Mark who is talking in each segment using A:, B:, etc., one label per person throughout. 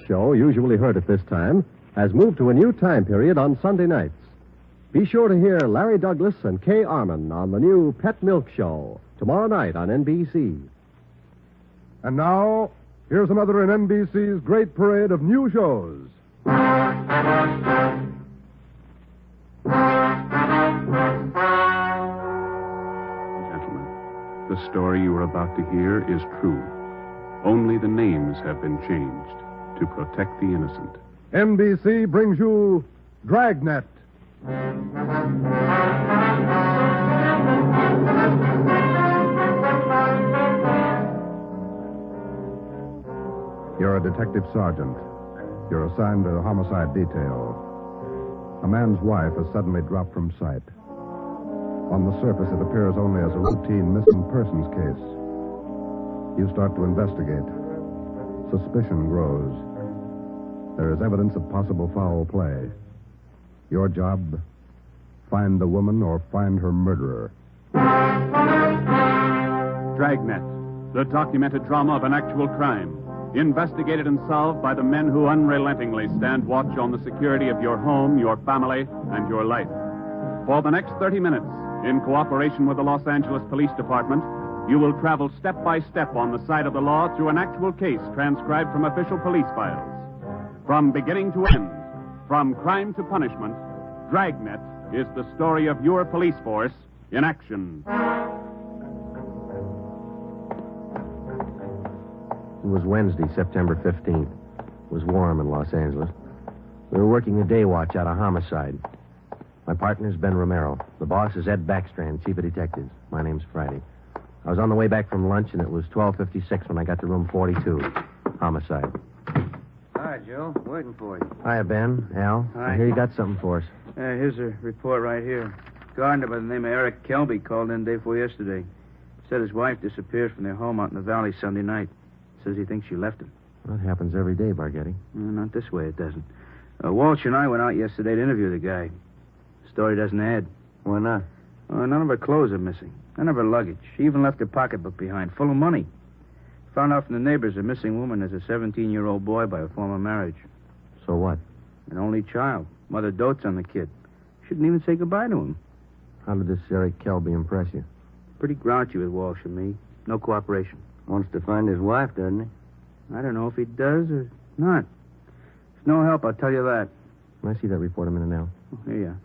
A: Show, usually heard at this time, has moved to a new time period on Sunday nights. Be sure to hear Larry Douglas and Kay Arman on the new Pet Milk Show tomorrow night on NBC.
B: And now, here's another in NBC's great parade of new shows.
C: Gentlemen, the story you are about to hear is true. Only the names have been changed to protect the innocent.
B: NBC brings you Dragnet. You're a detective sergeant. You're assigned to the homicide detail. A man's wife has suddenly dropped from sight. On the surface, it appears only as a routine missing persons case. You start to investigate. Suspicion grows. There is evidence of possible foul play. Your job, find the woman or find her murderer.
C: Dragnet, the documented drama of an actual crime. Investigated and solved by the men who unrelentingly stand watch on the security of your home, your family, and your life. For the next 30 minutes, in cooperation with the Los Angeles Police Department, you will travel step by step on the side of the law through an actual case transcribed from official police files. From beginning to end, from crime to punishment, Dragnet is the story of your police force in action.
A: It was Wednesday, September 15th. It was warm in Los Angeles. We were working the day watch out of homicide. My partner's Ben Romero. The boss is Ed Backstrand, chief of detectives. My name's Friday. I was on the way back from lunch, and it was 12:56 when I got to room 42. Homicide.
D: Hi, Joe. Waiting for you.
A: Hiya, Ben. Al.
D: Hi.
A: I hear you got something for us.
D: Here's a report right here. Gardener by the name of Eric Kelby called in day before yesterday. Said his wife disappeared from their home out in the valley Sunday night. Says he thinks she left him.
A: That happens every day, Barghetti.
D: Not this way, it doesn't. Walsh and I went out yesterday to interview the guy. The story doesn't add.
A: Why not?
D: None of her clothes are missing. None of her luggage. She even left her pocketbook behind, full of money. Found out from the neighbors the missing woman is a 17-year-old boy by a former marriage.
A: So what?
D: An only child. Mother dotes on the kid. Shouldn't even say goodbye to him.
A: How did this Eric Kelby impress you?
D: Pretty grouchy with Walsh and me. No cooperation.
E: Wants to find his wife, doesn't he?
D: I don't know if he does or not. It's no help, I'll tell you that.
A: Can I see that report a minute now?
D: Oh, here you are.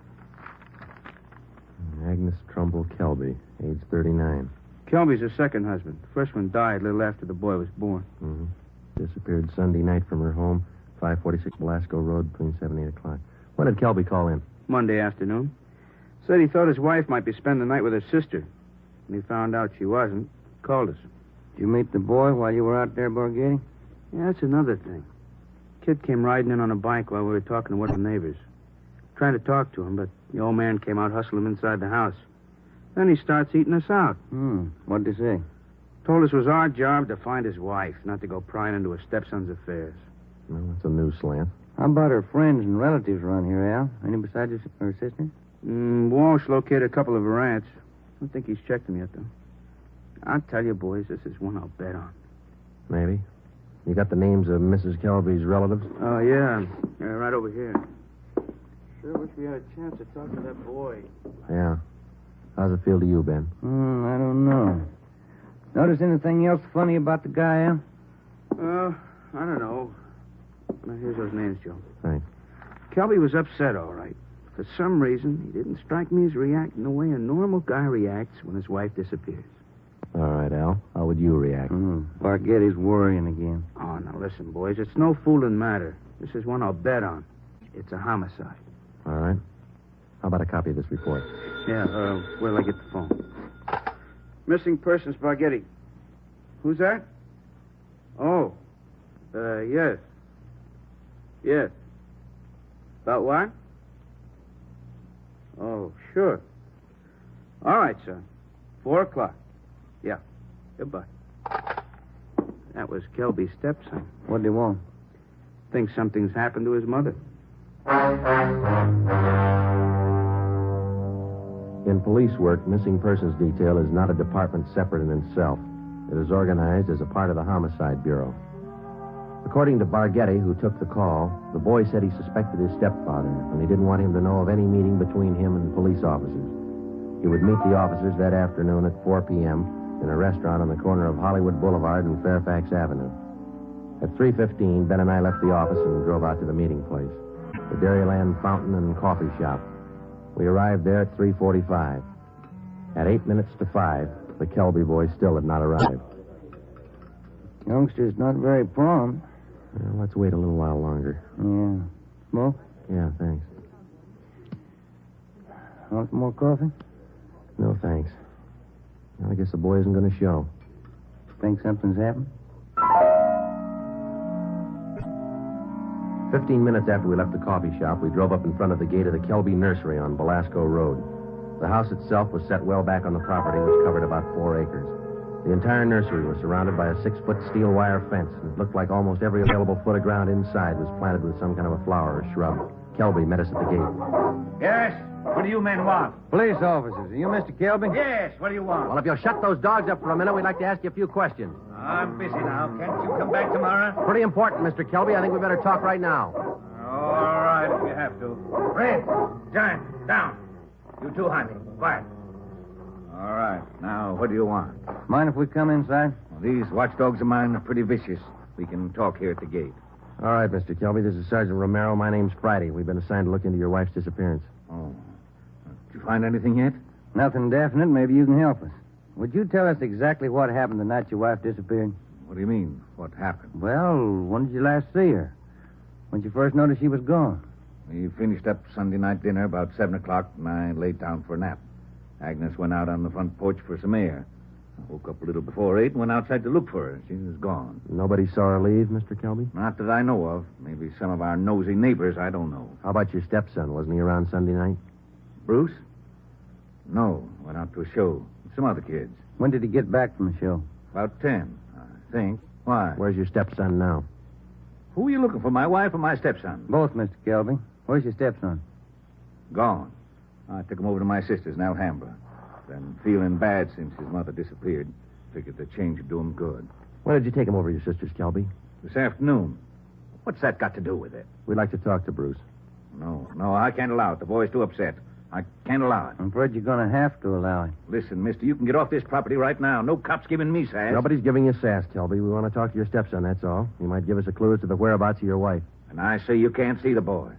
A: Agnes Trumbull Kelby, age 39.
D: Kelby's her second husband. The first one died a little after the boy was born.
A: Mm-hmm. Disappeared Sunday night from her home, 546 Velasco Road, between 7 and 8 o'clock. When did Kelby call in?
D: Monday afternoon. Said he thought his wife might be spending the night with her sister. When he found out she wasn't, called us.
E: Did you meet the boy while you were out there, Borghetti?
D: Yeah, that's another thing. Kid came riding in on a bike while we were talking to one of the neighbors. Trying to talk to him, but the old man came out hustling him inside the house. Then he starts eating us out.
E: What'd he say?
D: Told us it was our job to find his wife, not to go prying into her stepson's affairs.
A: Well, that's a new slant.
E: How about her friends and relatives around here, Al? Any besides her sister?
D: Walsh located a couple of her aunts. I don't think he's checked them yet, though. I'll tell you, boys, this is one I'll bet on.
A: Maybe. You got the names of Mrs. Kelby's relatives?
D: Oh, yeah. Right over here. Sure wish we had a chance to talk to that boy.
A: Yeah. How's it feel to you, Ben?
E: I don't know. Notice anything else funny about the guy, Al?
D: I don't know. Now, here's those names, Joe.
A: Thanks.
D: Kelby was upset, all right. For some reason, he didn't strike me as reacting the way a normal guy reacts when his wife disappears.
A: All right, Al. How would you react?
E: Barghetti's worrying again.
D: Oh, now listen, boys. It's no fooling matter. This is one I'll bet on. It's a homicide.
A: All right. How about a copy of this report?
D: Yeah, where'll I get the phone? Missing persons, Barghetti. Who's that? Oh, yes. Yes. About what? Oh, sure. All right, son. 4 o'clock. Yeah. Goodbye. That was Kelby's stepson.
E: What'd he want?
D: Thinks something's happened to his mother.
A: In police work, missing persons detail is not a department separate in itself. It is organized as a part of the Homicide Bureau. According to Barghetti, who took the call, the boy said he suspected his stepfather, and he didn't want him to know of any meeting between him and police officers. He would meet the officers that afternoon at 4 p.m. in a restaurant on the corner of Hollywood Boulevard and Fairfax Avenue. At 3:15, Ben and I left the office and drove out to the meeting place, the Dairyland Fountain and Coffee Shop. We arrived there at 3:45. At 8 minutes to 5, the Kelby boy still had not arrived.
E: Youngster's not very prompt.
A: Well, let's wait a little while longer.
E: Yeah. Smoke?
A: Yeah, thanks.
E: Want some more coffee?
A: No, thanks. Well, I guess the boy isn't going to show.
E: Think something's happened?
A: 15 minutes after we left the coffee shop, we drove up in front of the gate of the Kelby nursery on Belasco Road. The house itself was set well back on the property, which covered about 4 acres. The entire nursery was surrounded by a 6-foot steel wire fence, and it looked like almost every available foot of ground inside was planted with some kind of a flower or shrub. Kelby met us at the gate.
F: Yes? What do you men want?
E: Police officers. Are you Mr. Kelby?
F: Yes, what do you want?
A: Well, if you'll shut those dogs up for a minute, we'd like to ask you a few questions.
F: I'm busy now. Can't you come back tomorrow?
A: Pretty important, Mr. Kelby. I think we better talk right now.
F: All right, if you have to. Red, Giant, down. You too, Honey. Quiet. All right. Now, what do you want?
E: Mind if we come inside?
F: Well, these watchdogs of mine are pretty vicious. We can talk here at the gate.
A: All right, Mr. Kelby. This is Sergeant Romero. My name's Friday. We've been assigned to look into your wife's disappearance.
F: Oh. Did you find anything yet?
E: Nothing definite. Maybe you can help us. Would you tell us exactly what happened the night your wife disappeared?
F: What do you mean? What happened?
E: Well, when did you last see her? When did you first notice she was gone?
F: We finished up Sunday night dinner about 7 o'clock, and I laid down for a nap. Agnes went out on the front porch for some air. I woke up a little before 8 and went outside to look for her. She was gone.
A: Nobody saw her leave, Mr. Kelby?
F: Not that I know of. Maybe some of our nosy neighbors, I don't know.
A: How about your stepson? Wasn't he around Sunday night?
F: Bruce? No, went out to a show. Some other kids.
E: When did he get back from the show?
F: About 10, I think. Why?
A: Where's your stepson now?
F: Who are you looking for, my wife or my stepson?
E: Both, Mr. Kelby. Where's your stepson?
F: Gone. I took him over to my sister's in Alhambra. Been feeling bad since his mother disappeared. Figured the change would do him good.
A: When did you take him over to your sister's, Kelby?
F: This afternoon. What's that got to do with it?
A: We'd like to talk to Bruce.
F: No, I can't allow it. The boy's too upset. I can't allow it.
E: I'm afraid you're going to have to allow it.
F: Listen, mister, you can get off this property right now. No cops giving me sass.
A: Nobody's giving you sass, Kelby. We want to talk to your stepson, that's all. He might give us a clue as to the whereabouts of your wife.
F: And I say you can't see the boy.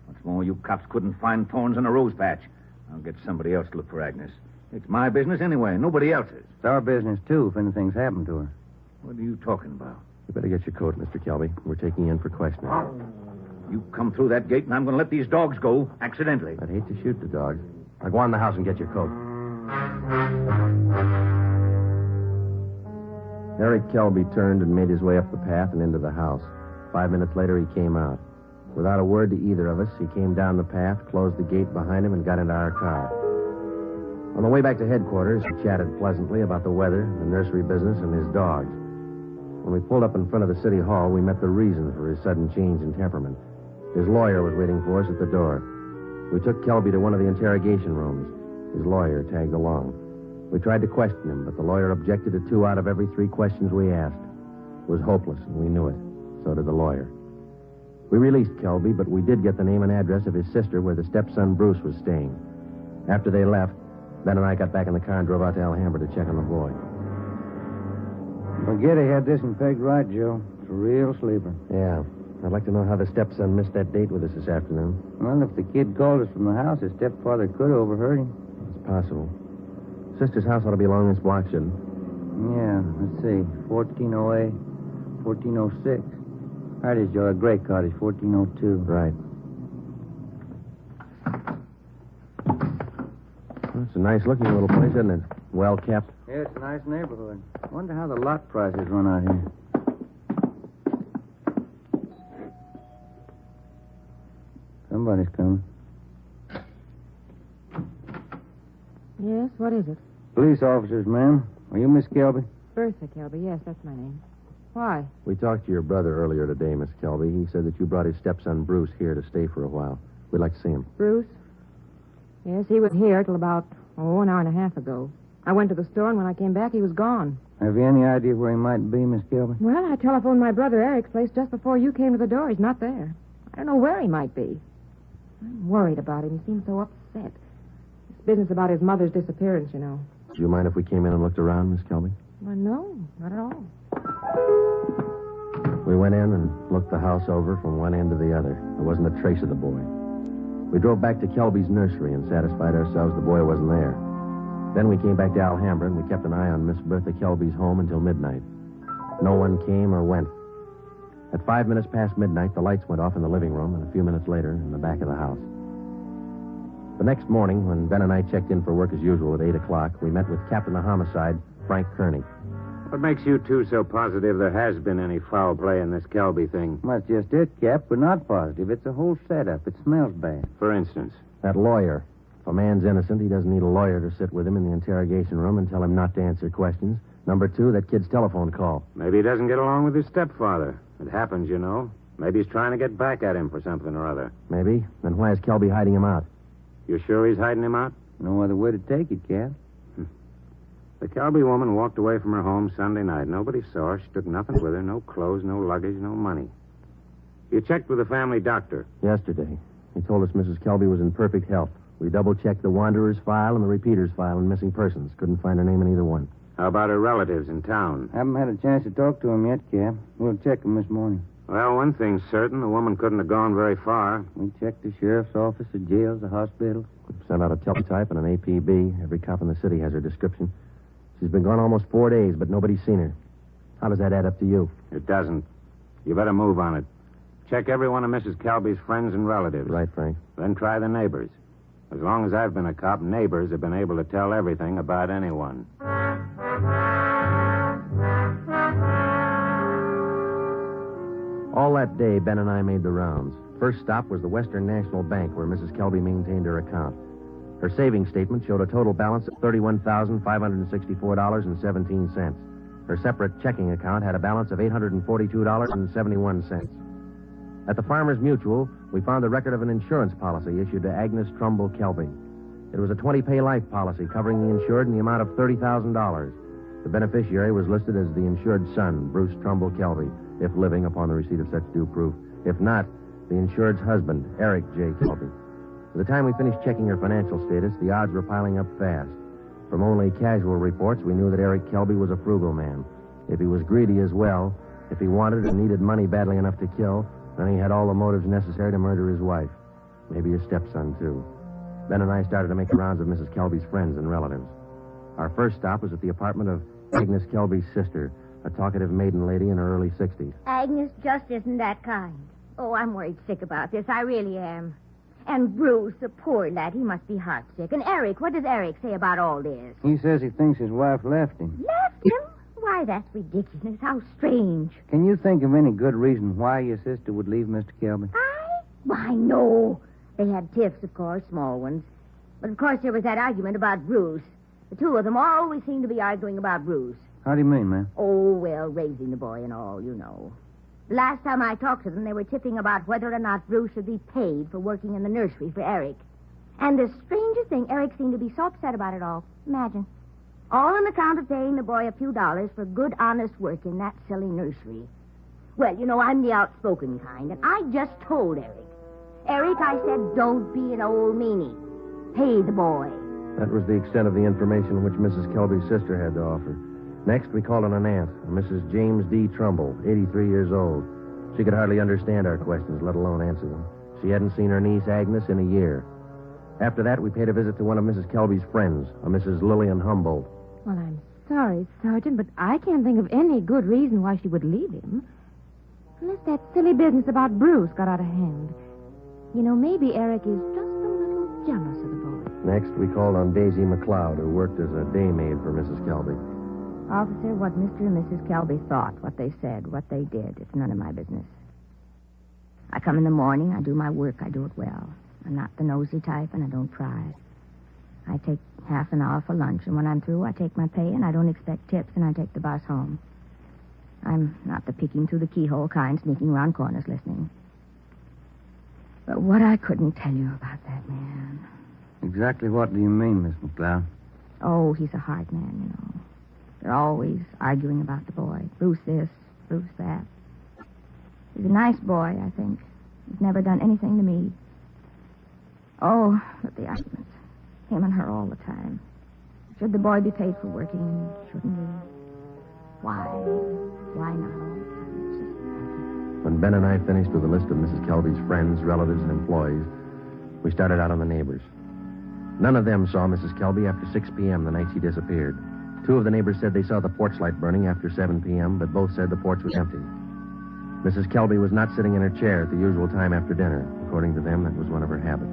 F: What's more, you cops couldn't find thorns in a rose patch. I'll get somebody else to look for Agnes. It's my business anyway, nobody else's.
E: It's our business, too, if anything's happened to her.
F: What are you talking about?
A: You better get your coat, Mr. Kelby. We're taking you in for questioning.
F: You come through that gate, and I'm going to let these dogs go accidentally.
A: I'd hate to shoot the dogs. Now go on in the house and get your coat. Eric Kelby turned and made his way up the path and into the house. 5 minutes later, he came out. Without a word to either of us, he came down the path, closed the gate behind him, and got into our car. On the way back to headquarters, he chatted pleasantly about the weather, the nursery business, and his dogs. When we pulled up in front of the city hall, we met the reason for his sudden change in temperament. His lawyer was waiting for us at the door. We took Kelby to one of the interrogation rooms. His lawyer tagged along. We tried to question him, but the lawyer objected to 2 out of every 3 questions we asked. It was hopeless, and we knew it. So did the lawyer. We released Kelby, but we did get the name and address of his sister where the stepson Bruce was staying. After they left, Ben and I got back in the car and drove out to Alhambra to check on the boy.
E: Barghetti had this one pegged right, Joe. It's a real sleeper.
A: Yeah. I'd like to know how the stepson missed that date with us this afternoon.
E: Well, if the kid called us from the house, his stepfather could have overheard him.
A: It's possible. Sister's house ought to be along this block, shouldn't it?
E: Yeah, let's see. 1408, 1406. Right is, Joe. A gray cottage, 1402.
A: Right. Well, it's a nice-looking little place, isn't it? Well kept.
E: Yeah, it's a nice neighborhood. Wonder how the lot prices run out here. Somebody's coming.
G: Yes, what is it?
E: Police officers, ma'am. Are you Miss Kelby?
G: Bertha Kelby, yes, that's my name. Why?
A: We talked to your brother earlier today, Miss Kelby. He said that you brought his stepson Bruce here to stay for a while. We'd like to see him.
G: Bruce? Yes, he was here till about, an hour and a half ago. I went to the store, and when I came back, he was gone.
E: Have you any idea where he might be, Miss Kelby?
G: Well, I telephoned my brother Eric's place just before you came to the door. He's not there. I don't know where he might be. I'm worried about him. He seems so upset. This business about his mother's disappearance, you know.
A: Do you mind if we came in and looked around, Miss Kelby?
G: Well, no, not at all.
A: We went in and looked the house over from one end to the other. There wasn't a trace of the boy. We drove back to Kelby's nursery and satisfied ourselves the boy wasn't there. Then we came back to Alhambra and we kept an eye on Miss Bertha Kelby's home until midnight. No one came or went. At 5 minutes past midnight, the lights went off in the living room, and a few minutes later, in the back of the house. The next morning, when Ben and I checked in for work as usual at 8 o'clock, we met with Captain of Homicide, Frank Kearney.
H: What makes you two so positive there has been any foul play in this Kelby thing?
E: Well, that's just it, Cap. We're not positive. It's a whole setup. It smells bad.
H: For instance?
A: That lawyer. If a man's innocent, he doesn't need a lawyer to sit with him in the interrogation room and tell him not to answer questions. Number two, that kid's telephone call.
H: Maybe he doesn't get along with his stepfather. It happens, you know. Maybe he's trying to get back at him for something or other.
A: Maybe. Then why is Kelby hiding him out?
H: You sure he's hiding him out?
E: No other way to take it, Cap.
H: The Kelby woman walked away from her home Sunday night. Nobody saw her. She took nothing with her. No clothes, no luggage, no money. You checked with the family doctor?
A: Yesterday. He told us Mrs. Kelby was in perfect health. We double-checked the Wanderer's file and the Repeater's file and missing persons. Couldn't find her name in either one.
H: How about her relatives in town?
E: Haven't had a chance to talk to him yet, Cap. We'll check him this morning.
H: Well, one thing's certain. The woman couldn't have gone very far.
E: We checked the sheriff's office, the jails, the hospitals.
A: Sent out a teletype and an APB. Every cop in the city has her description. She's been gone almost 4 days, but nobody's seen her. How does that add up to you?
H: It doesn't. You better move on it. Check every one of Mrs. Kelby's friends and relatives.
A: Right, Frank.
H: Then try the neighbors. As long as I've been a cop, neighbors have been able to tell everything about anyone.
A: All that day, Ben and I made the rounds. First stop was the Western National Bank, where Mrs. Kelby maintained her account. Her savings statement showed a total balance of $31,564.17. Her separate checking account had a balance of $842.71. At the Farmers Mutual, we found the record of an insurance policy issued to Agnes Trumbull Kelby. It was a 20-pay life policy covering the insured in the amount of $30,000. The beneficiary was listed as the insured son, Bruce Trumbull Kelby, if living upon the receipt of such due proof. If not, the insured's husband, Eric J. Kelby. By the time we finished checking her financial status, the odds were piling up fast. From only casual reports, we knew that Eric Kelby was a frugal man. If he was greedy as well, if he wanted and needed money badly enough to kill, then he had all the motives necessary to murder his wife. Maybe his stepson, too. Ben and I started to make the rounds of Mrs. Kelby's friends and relatives. Our first stop was at the apartment of Agnes Kelby's sister, a talkative maiden lady in her early 60s.
I: Agnes just isn't that kind. Oh, I'm worried sick about this. I really am. And Bruce, the poor lad, he must be heartsick. And Eric, what does Eric say about all this?
E: He says he thinks his wife left him.
I: Left him? Why, that's ridiculous. How strange.
E: Can you think of any good reason why your sister would leave Mr. Kelby?
I: Why, no. They had tiffs, of course, small ones. But, of course, there was that argument about Bruce. The two of them always seem to be arguing about Bruce.
E: How do you mean, ma'am?
I: Oh, well, raising the boy and all, you know. The last time I talked to them, they were tipping about whether or not Bruce should be paid for working in the nursery for Eric. And the strangest thing, Eric seemed to be so upset about it all. Imagine. All on account of paying the boy a few dollars for good, honest work in that silly nursery. Well, you know, I'm the outspoken kind, and I just told Eric. Eric, I said, don't be an old meanie. Pay the boy.
A: That was the extent of the information which Mrs. Kelby's sister had to offer. Next, we called on an aunt, Mrs. James D. Trumbull, 83 years old. She could hardly understand our questions, let alone answer them. She hadn't seen her niece, Agnes, in a year. After that, we paid a visit to one of Mrs. Kelby's friends, a Mrs. Lillian Humboldt.
G: Well, I'm sorry, Sergeant, but I can't think of any good reason why she would leave him. Unless that silly business about Bruce got out of hand. You know, maybe Eric is just a little jealous of the boy.
A: Next, we called on Daisy McLeod, who worked as a day maid for Mrs. Kelby.
I: Officer, what Mr. and Mrs. Kelby thought, what they said, what they did, it's none of my business. I come in the morning, I do my work, I do it well. I'm not the nosy type, and I don't pry. I take half an hour for lunch, and when I'm through, I take my pay, and I don't expect tips, and I take the boss home. I'm not the peeking through the keyhole kind, sneaking around corners listening. But what I couldn't tell you about that man.
E: Exactly what do you mean, Miss McLeod?
I: Oh, he's a hard man, you know. They're always arguing about the boy. Bruce this, Bruce that. He's a nice boy, I think. He's never done anything to me. Oh, but the arguments. Him and her all the time. Should the boy be paid for working? Shouldn't he? Why? Why not all the time? It's just...
A: When Ben and I finished with a list of Mrs. Kelby's friends, relatives, and employees, we started out on the neighbors. None of them saw Mrs. Kelby after 6 p.m. the night she disappeared. 2 of the neighbors said they saw the porch light burning after 7 p.m., but both said the porch was empty. Mrs. Kelby was not sitting in her chair at the usual time after dinner. According to them, that was one of her habits.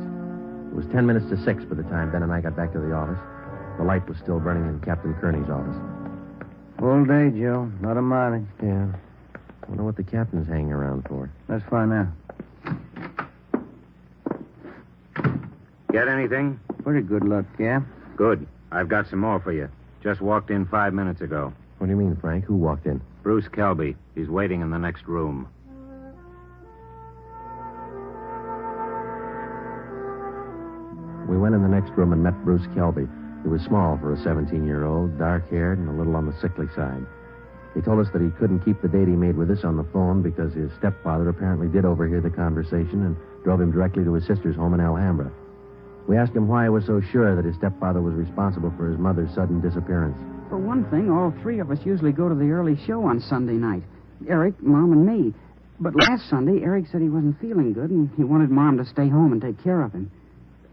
A: It was 10 minutes to 6 by the time Ben and I got back to the office. The light was still burning in Captain Kearney's office.
E: Full day, Joe. Not a mileage.
A: Yeah. I wonder what the captain's hanging around for.
E: Let's find out.
H: Get anything?
E: Pretty good luck, Cap.
H: Good. I've got some more for you. Just walked in 5 minutes ago.
A: What do you mean, Frank? Who walked in?
H: Bruce Kelby. He's waiting in the next room.
A: We went in the next room and met Bruce Kelby. He was small for a 17-year-old, dark-haired, and a little on the sickly side. He told us that he couldn't keep the date he made with us on the phone because his stepfather apparently did overhear the conversation and drove him directly to his sister's home in Alhambra. We asked him why he was so sure that his stepfather was responsible for his mother's sudden disappearance.
J: For one thing, all 3 of us usually go to the early show on Sunday night. Eric, Mom, and me. But last Sunday, Eric said he wasn't feeling good, and he wanted Mom to stay home and take care of him.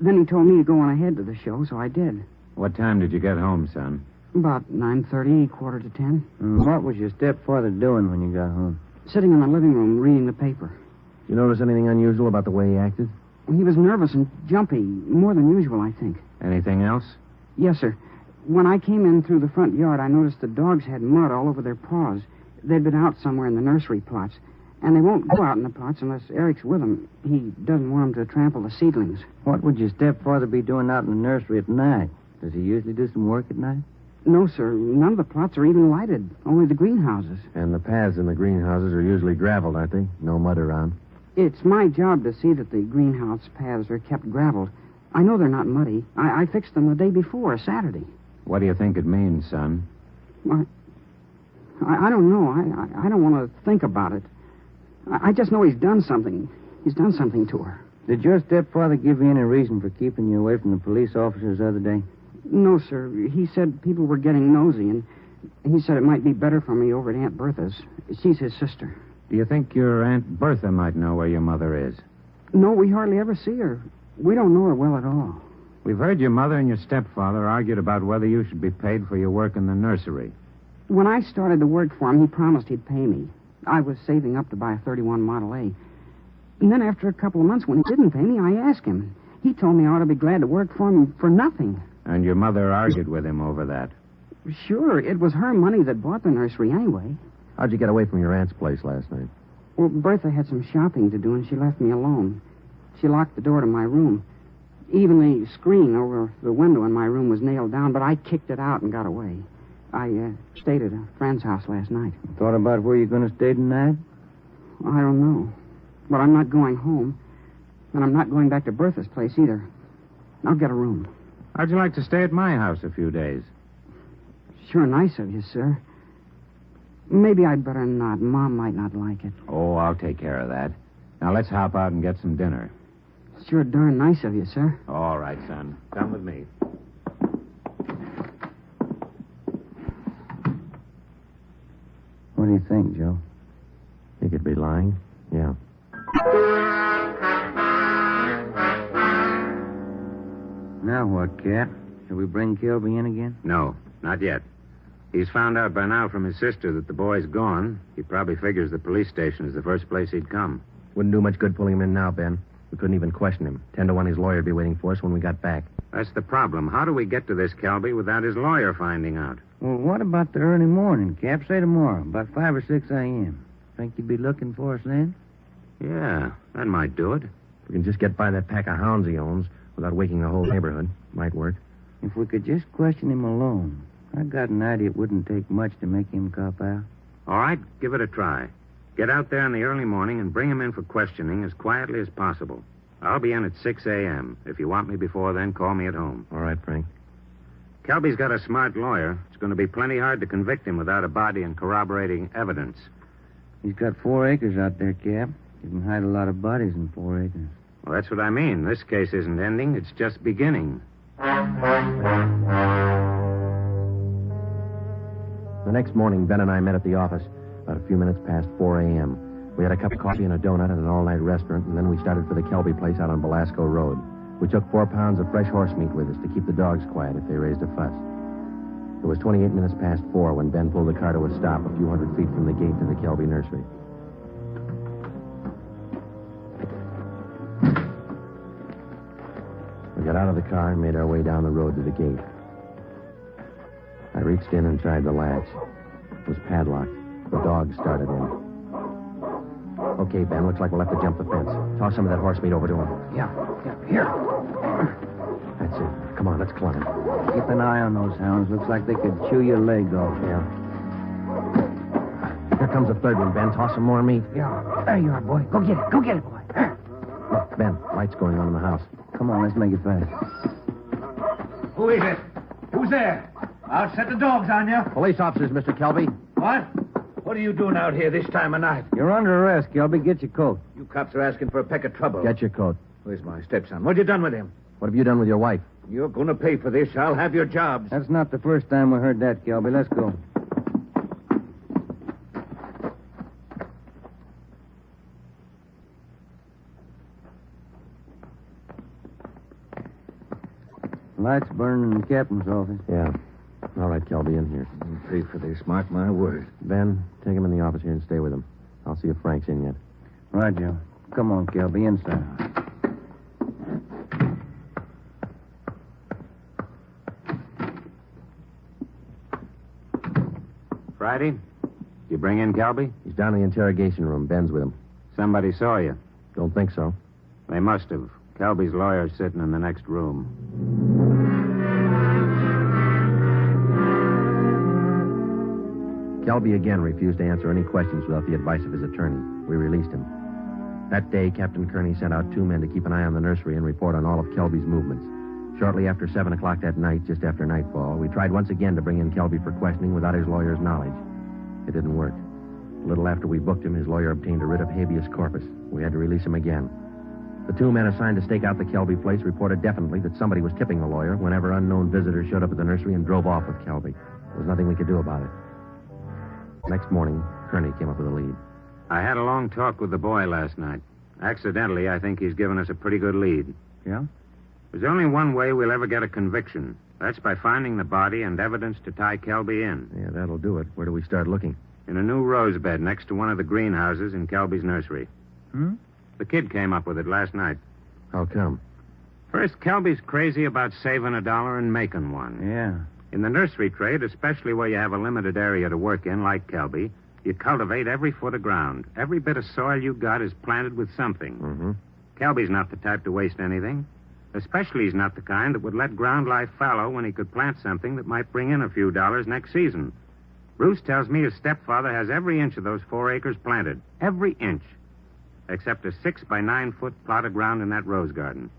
J: Then he told me to go on ahead to the show, so I did.
H: What time did you get home, son?
J: About 9:30, 9:45.
E: What was your stepfather doing when you got home?
J: Sitting in the living room reading the paper.
A: You notice anything unusual about the way he acted?
J: He was nervous and jumpy, more than usual, I think.
H: Anything else?
J: Yes, sir. When I came in through the front yard, I noticed the dogs had mud all over their paws. They'd been out somewhere in the nursery plots. And they won't go out in the plots unless Eric's with them. He doesn't want them to trample the seedlings.
E: What would your stepfather be doing out in the nursery at night? Does he usually do some work at night?
J: No, sir. None of the plots are even lighted. Only the greenhouses.
A: And the paths in the greenhouses are usually graveled, aren't they? No mud around.
J: It's my job to see that the greenhouse paths are kept graveled. I know they're not muddy. I fixed them the day before, Saturday.
H: What do you think it means, son?
J: I don't know. I don't want to think about it. I just know he's done something. He's done something to her.
E: Did your stepfather give you any reason for keeping you away from the police officers the other day?
J: No, sir. He said people were getting nosy, and he said it might be better for me over at Aunt Bertha's. She's his sister.
H: Do you think your Aunt Bertha might know where your mother is?
J: No, we hardly ever see her. We don't know her well at all.
H: We've heard your mother and your stepfather argued about whether you should be paid for your work in the nursery.
J: When I started to work for him, he promised he'd pay me. I was saving up to buy a 31 Model A. And then after a couple of months, when he didn't pay me, I asked him. He told me I ought to be glad to work for him for nothing.
H: And your mother argued with him over that?
J: Sure, it was her money that bought the nursery anyway.
A: How'd you get away from your aunt's place last night?
J: Well, Bertha had some shopping to do, and she left me alone. She locked the door to my room. Even the screen over the window in my room was nailed down, but I kicked it out and got away. I stayed at a friend's house last night.
E: Thought about where you're going to stay tonight?
J: I don't know. But I'm not going home. And I'm not going back to Bertha's place either. I'll get a room.
H: How'd you like to stay at my house a few days?
J: Sure nice of you, sir. Maybe I'd better not. Mom might not like it.
H: Oh, I'll take care of that. Now, let's hop out and get some dinner.
J: Sure darn nice of you, sir.
H: All right, son. Come with me.
E: What do you think, Joe?
A: He could be lying. Yeah.
E: Now what, Cap? Shall we bring Kelby in again?
H: No, not yet. He's found out by now from his sister that the boy's gone. He probably figures the police station is the first place he'd come.
A: Wouldn't do much good pulling him in now, Ben. We couldn't even question him. 10 to 1 his lawyer would be waiting for us when we got back.
H: That's the problem. How do we get to this Kelby without his lawyer finding out?
E: Well, what about the early morning, Cap? Say tomorrow, about 5 or 6 a.m. Think you'd be looking for us then?
H: Yeah, that might do it.
A: If we can just get by that pack of hounds he owns without waking the whole neighborhood, might work.
E: If we could just question him alone, I got an idea it wouldn't take much to make him cop out.
H: All right, give it a try. Get out there in the early morning and bring him in for questioning as quietly as possible. I'll be in at 6 a.m. If you want me before then, call me at home.
A: All right, Frank.
H: Kelby's got a smart lawyer. It's going to be plenty hard to convict him without a body and corroborating evidence.
E: He's got 4 acres out there, Cap. You can hide a lot of bodies in 4 acres.
H: Well, that's what I mean. This case isn't ending. It's just beginning.
A: The next morning, Ben and I met at the office about a few minutes past 4 a.m. We had a cup of coffee and a donut at an all-night restaurant, and then we started for the Kelby place out on Belasco Road. We took 4 pounds of fresh horse meat with us to keep the dogs quiet if they raised a fuss. It was 28 minutes past 4 when Ben pulled the car to a stop a few hundred feet from the gate to the Kelby nursery. We got out of the car and made our way down the road to the gate. I reached in and tried the latch. It was padlocked. The dogs started in. Okay, Ben, looks like we'll have to jump the fence. Toss some of that horse meat over to him.
E: Yeah, here.
A: That's it. Come on, let's climb.
E: Keep an eye on those hounds. Looks like they could chew your leg off.
A: Yeah. Here comes the third one, Ben. Toss some more meat.
E: Yeah. There you are, boy. Go get it. Go get it, boy.
A: Look, Ben, lights going on in the house.
E: Come on, let's make it fast.
F: Who is it? Who's there? I'll set the dogs on you.
A: Police officers, Mr. Kelby.
F: What? What are you doing out here this time of night?
E: You're under arrest, Kelby. Get your coat.
F: You cops are asking for a peck of trouble.
A: Get your coat.
F: Where's my stepson? What you done with him?
A: What have you done with your wife?
F: You're going to pay for this. I'll have your jobs.
E: That's not the first time we heard that, Kelby. Let's go. Lights burning in the captain's office.
A: Yeah. All right, Kelby, in here.
F: I'll pay for this. Mark my word.
A: Ben, take him in the office here and stay with him. I'll see if Frank's in yet.
E: Right, Joe. Come on, Kelby, inside.
H: Friday? You bring in Kelby?
A: He's down in the interrogation room. Ben's with him.
H: Somebody saw you.
A: Don't think so.
H: They must have. Kelby's lawyer's sitting in the next room.
A: Kelby again refused to answer any questions without the advice of his attorney. We released him. That day, Captain Kearney sent out 2 men to keep an eye on the nursery and report on all of Kelby's movements. Shortly after 7 o'clock that night, just after nightfall, we tried once again to bring in Kelby for questioning without his lawyer's knowledge. It didn't work. A little after we booked him, his lawyer obtained a writ of habeas corpus. We had to release him again. The 2 men assigned to stake out the Kelby place reported definitely that somebody was tipping the lawyer whenever unknown visitors showed up at the nursery and drove off with Kelby. There was nothing we could do about it. Next morning, Kearney came up with a lead.
H: I had a long talk with the boy last night. Accidentally, I think he's given us a pretty good lead.
E: Yeah?
H: There's only one way we'll ever get a conviction. That's by finding the body and evidence to tie Kelby in.
A: Yeah, that'll do it. Where do we start looking?
H: In a new rose bed next to one of the greenhouses in Kelby's nursery. The kid came up with it last night.
A: How come?
H: First, Kelby's crazy about saving $1 and making one.
E: Yeah.
H: In the nursery trade, especially where you have a limited area to work in, like Kelby, you cultivate every foot of ground. Every bit of soil you got is planted with something.
A: Mm-hmm.
H: Kelby's not the type to waste anything. Especially he's not the kind that would let ground lie fallow when he could plant something that might bring in a few dollars next season. Bruce tells me his stepfather has every inch of those 4 acres planted. Every inch. Except a 6 by 9 foot plot of ground in that rose garden.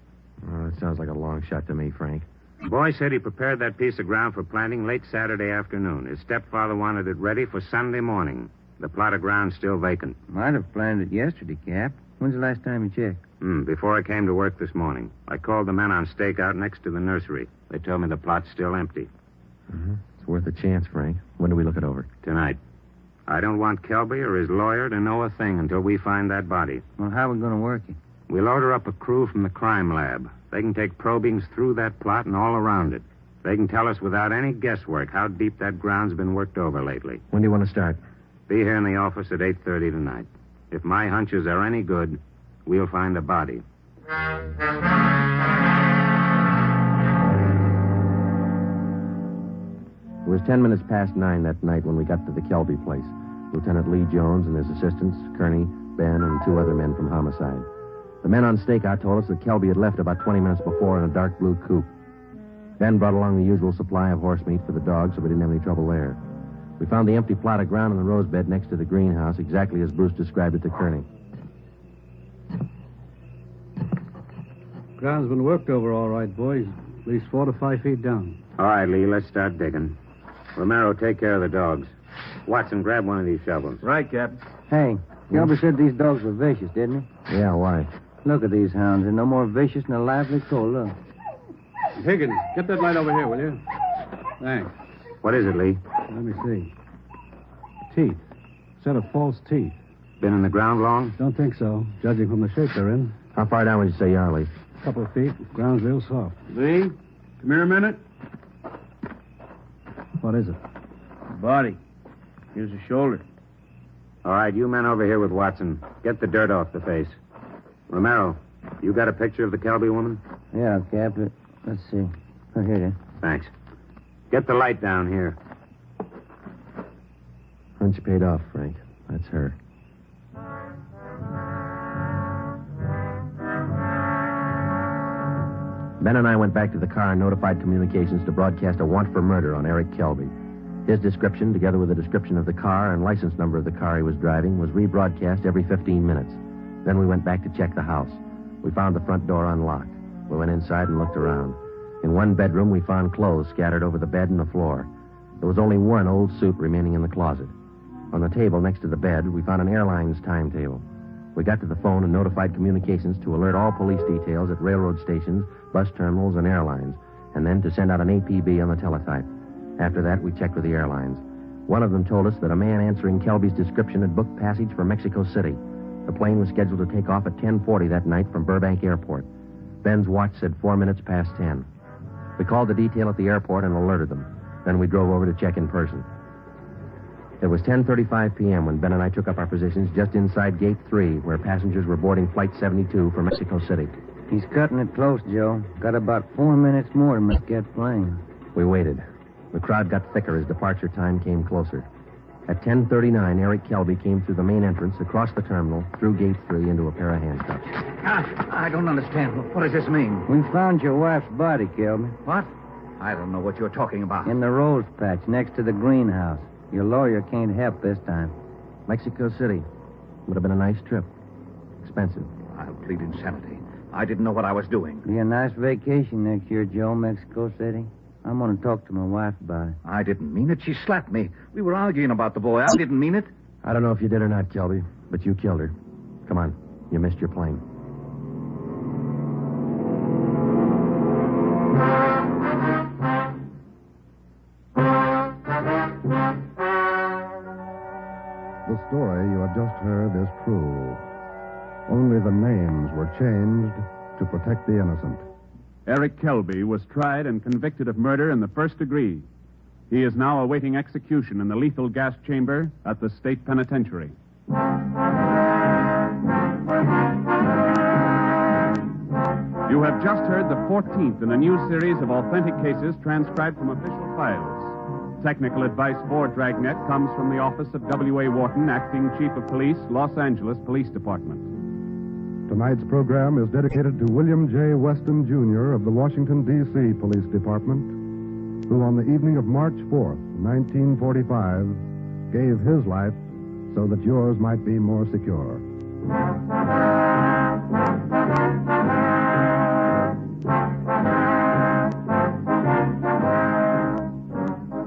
A: Oh, that sounds like a long shot to me, Frank.
H: The boy said he prepared that piece of ground for planting late Saturday afternoon. His stepfather wanted it ready for Sunday morning. The plot of ground's still vacant.
E: Might have planned it yesterday, Cap. When's the last time you checked?
H: Before I came to work this morning. I called the men on stakeout next to the nursery. They told me the plot's still empty.
A: Mm-hmm. It's worth a chance, Frank. When do we look it over?
H: Tonight. I don't want Kelby or his lawyer to know a thing until we find that body.
E: Well, how are we going to work it?
H: We'll order up a crew from the crime lab. They can take probings through that plot and all around it. They can tell us without any guesswork how deep that ground's been worked over lately.
A: When do you want to start?
H: Be here in the office at 8:30 tonight. If my hunches are any good, we'll find a body.
A: It was 10 minutes past 9 that night when we got to the Kelby place. Lieutenant Lee Jones and his assistants, Kearney, Ben, and 2 other men from homicide. The men on stakeout told us that Kelby had left about 20 minutes before in a dark blue coupe. Ben brought along the usual supply of horse meat for the dogs, so we didn't have any trouble there. We found the empty plot of ground in the rose bed next to the greenhouse, exactly as Bruce described it to Kearney.
K: Ground's been worked over all right, boys. least 4 to 5 feet down.
H: All right, Lee, let's start digging. Romero, take care of the dogs. Watson, grab one of these shovels.
F: Right, Captain.
E: Hey, Kelby said these dogs were vicious, didn't he?
A: Yeah, why?
E: Look at these hounds. They're no more vicious than a lively coal. Look.
K: Higgins, get that light over here, will you? Thanks.
H: What is it, Lee?
K: Let me see. Teeth. Set of false teeth.
H: Been in the ground long?
K: Don't think so, judging from the shape they're in.
A: How far down would you say you are, Lee?
K: A couple of feet. Ground's real soft.
C: Lee, come here a minute.
K: What is it?
F: Body. Here's the shoulder.
H: All right, you men over here with Watson. Get the dirt off the face. Romero, you got a picture of the Kelby woman?
E: Yeah, Cap. Let's see. Oh, here it is.
H: Thanks. Get the light down here.
A: Hunch paid off, Frank. That's her. Ben and I went back to the car and notified communications to broadcast a want for murder on Eric Kelby. His description, together with a description of the car and license number of the car he was driving, was rebroadcast every 15 minutes. Then we went back to check the house. We found the front door unlocked. We went inside and looked around. In one bedroom, we found clothes scattered over the bed and the floor. There was only one old suit remaining in the closet. On the table next to the bed, we found an airline's timetable. We got to the phone and notified communications to alert all police details at railroad stations, bus terminals, and airlines, and then to send out an APB on the teletype. After that, we checked with the airlines. One of them told us that a man answering Kelby's description had booked passage for Mexico City. The plane was scheduled to take off at 10:40 that night from Burbank Airport. Ben's watch said 4 minutes past 10. We called the detail at the airport and alerted them. Then we drove over to check in person. It was 10:35 p.m. when Ben and I took up our positions just inside Gate 3, where passengers were boarding Flight 72 for Mexico City.
E: He's cutting it close, Joe. Got about 4 minutes more to make that plane.
A: We waited. The crowd got thicker as departure time came closer. At 10:39, Eric Kelby came through the main entrance, across the terminal, through Gate 3, into a pair of handcuffs.
F: I don't understand. What does this mean?
E: We found your wife's body, Kelby.
F: What? I don't know what you're talking about.
E: In the rose patch next to the greenhouse. Your lawyer can't help this time.
A: Mexico City. Would have been a nice trip. Expensive.
F: I'll plead insanity. I didn't know what I was doing.
E: Be a nice vacation next year, Joe, Mexico City. I'm going to talk to my wife about it.
F: I didn't mean it. She slapped me. We were arguing about the boy. I didn't mean it.
A: I don't know if you did or not, Kelby, but you killed her. Come on. You missed your plane.
B: The story you have just heard is true. Only the names were changed to protect the innocent.
C: Eric Kelby was tried and convicted of murder in the first degree. He is now awaiting execution in the lethal gas chamber at the state penitentiary. You have just heard the 14th in a new series of authentic cases transcribed from official files. Technical advice for Dragnet comes from the office of W.A. Wharton, Acting Chief of Police, Los Angeles Police Department.
B: Tonight's program is dedicated to William J. Weston, Jr. of the Washington, D.C. Police Department, who on the evening of March 4th, 1945, gave his life so that yours might be more secure.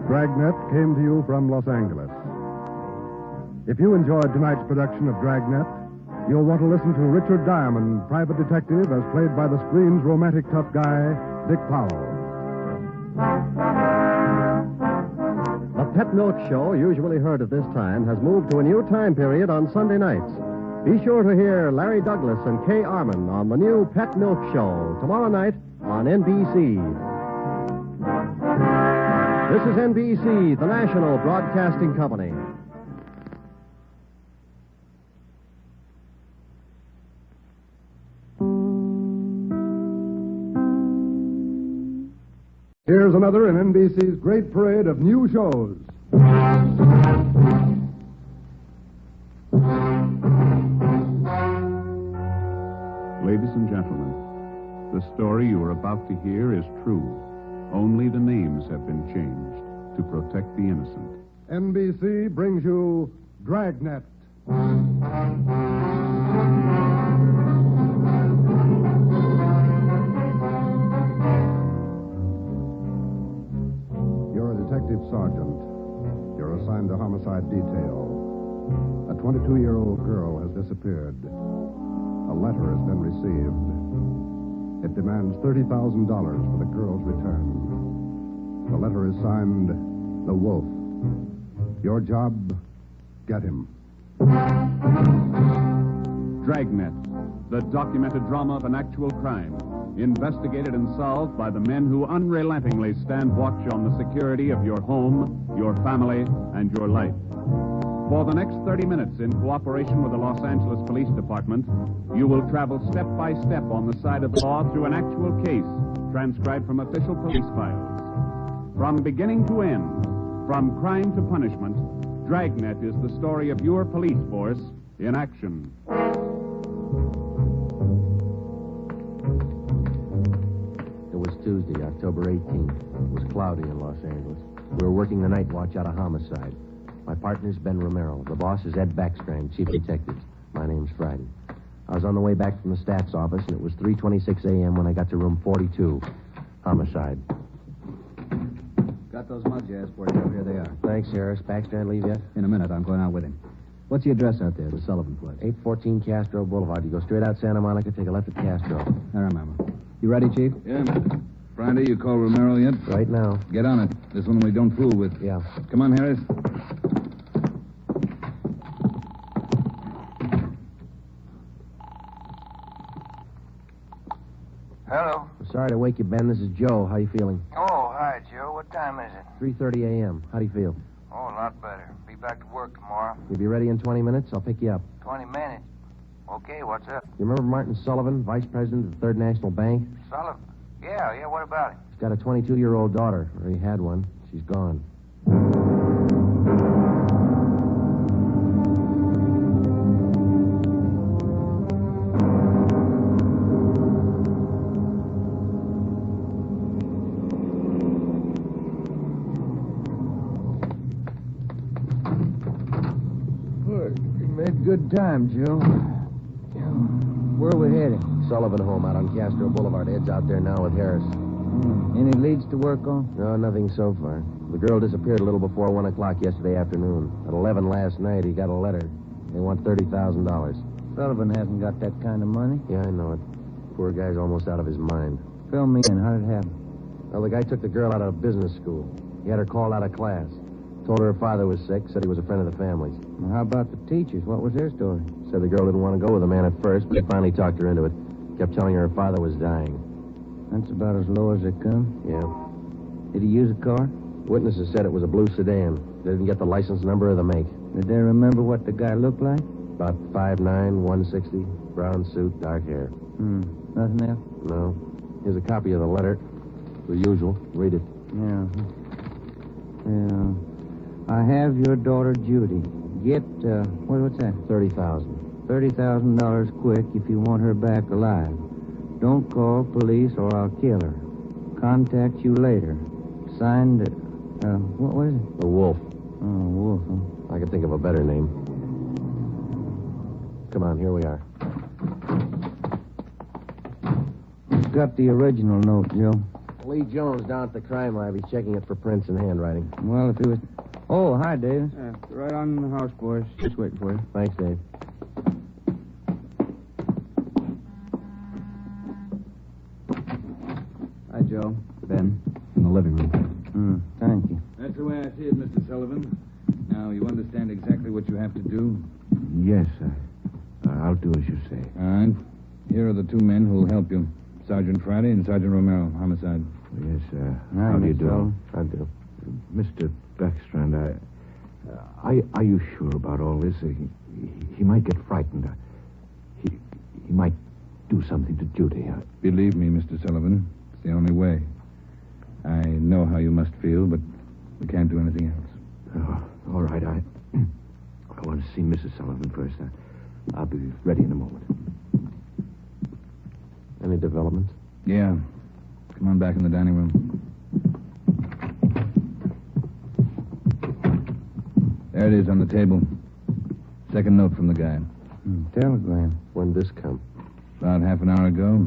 B: Dragnet came to you from Los Angeles. If you enjoyed tonight's production of Dragnet, you'll want to listen to Richard Diamond, private detective, as played by the screen's romantic tough guy, Dick Powell.
L: The Pet Milk Show, usually heard at this time, has moved to a new time period on Sunday nights. Be sure to hear Larry Douglas and Kay Arman on the new Pet Milk Show tomorrow night on NBC. This is NBC, the national broadcasting company.
B: Here's another in NBC's great parade of new shows.
C: Ladies and gentlemen, the story you are about to hear is true. Only the names have been changed to protect the innocent.
B: NBC brings you Dragnet. homicide detail. A 22-year-old girl has disappeared. A letter has been received. It demands $30,000 for the girl's return. The letter is signed, The Wolf. Your job, get him.
C: Dragnet, the documented drama of an actual crime, investigated and solved by the men who unrelentingly stand watch on the security of your home, your family, and your life. For the next 30 minutes, in cooperation with the Los Angeles Police Department, you will travel step by step on the side of the law through an actual case transcribed from official police files. From beginning to end, from crime to punishment, Dragnet is the story of your police force in action.
A: It was Tuesday, October 18th. It was cloudy in Los Angeles. We were working the night watch out of homicide. My partner's Ben Romero. The boss is Ed Backstrand, chief detective. My name's Friday. I was on the way back from the stats office, and it was 3:26 a.m. when I got to room 42. Homicide.
M: Got those mugs you asked for, Joe. Here they are.
A: Thanks, Harris. Backstrand leave yet?
M: In a minute, I'm going out with him. What's the address out there, the Sullivan place?
A: 814 Castro Boulevard. You go straight out Santa Monica, take a left at Castro.
M: I remember. You ready, Chief?
F: Yeah. Friday, you call Romero yet?
A: Right now.
F: Get on it. This one we don't fool with.
A: Yeah.
F: Come on, Harris.
N: Hello.
A: Sorry to wake you, Ben. This is Joe. How you feeling?
N: Oh, hi, Joe. What time is it?
A: 3:30 a.m. How do you feel?
N: Oh, a lot better. Be back to work tomorrow.
A: You'll be ready in 20 minutes? I'll pick you up.
N: 20 minutes. Okay, what's up?
A: You remember Martin Sullivan, vice president of the Third National Bank?
N: Sullivan? Yeah, what about it?
A: He's got a 22-year-old daughter, or he had one. She's gone.
E: Good time, Joe. Where are we heading?
A: Sullivan home out on Castro Boulevard. Ed's out there now with Harris.
E: Any leads to work on?
A: No, nothing so far. The girl disappeared a little before 1 o'clock yesterday afternoon. At 11 last night, he got a letter. They want $30,000.
E: Sullivan hasn't got that kind of money.
A: Yeah, I know it. Poor guy's almost out of his mind.
E: Fill me in. How did it happen?
A: Well, the guy took the girl out of business school. He had her called out of class. Told her father was sick, said he was a friend of the family's.
E: Well, how about the teachers? What was their story?
A: Said the girl didn't want to go with the man at first, but he finally talked her into it. Kept telling her father was dying.
E: That's about as low as they come.
A: Yeah.
E: Did he use a car?
A: Witnesses said it was a blue sedan. They didn't get the license number or the make.
E: Did they remember what the guy looked like?
A: About 5'9", 160, brown suit, dark hair.
E: Nothing else?
A: No. Here's a copy of the letter. The usual. Read it.
E: Yeah. I have your daughter, Judy. Get, what's that?
A: $30,000.
E: $30,000 quick if you want her back alive. Don't call police or I'll kill her. Contact you later. Signed, what was it?
A: The Wolf.
E: Oh, Wolf, huh?
A: I could think of a better name. Come on, here we are.
E: Got the original note, Joe.
A: Lee Jones down at the crime lab. He's checking it for prints and handwriting.
E: Well, if he was... Oh, hi, Davis.
D: Right on the house, boys. Just waiting for you.
A: Thanks, Dave.
M: Hi, Joe. Ben. In the living room.
E: Thank you.
F: That's the way I see it, Mr. Sullivan. Now, you understand exactly what you have to do?
O: Yes, I'll do as you say.
F: All right. Here are the two men who'll help you. Sergeant Friday and Sergeant Romero, homicide.
O: Yes,
E: Hi,
O: how do you
E: Mr.
O: do?
E: Sullivan.
A: I do.
O: Mr. Backstrand, are you sure about all this? He might get frightened. He might do something to Judy.
F: Believe me, Mr. Sullivan, it's the only way. I know how you must feel, but we can't do anything else.
O: Oh, all right, I want to see Mrs. Sullivan first. I'll be ready in a moment.
A: Any developments?
F: Yeah. Come on back in the dining room. There it is on the table. Second note from the guy.
E: Telegram.
A: When'd this come?
F: About half an hour ago.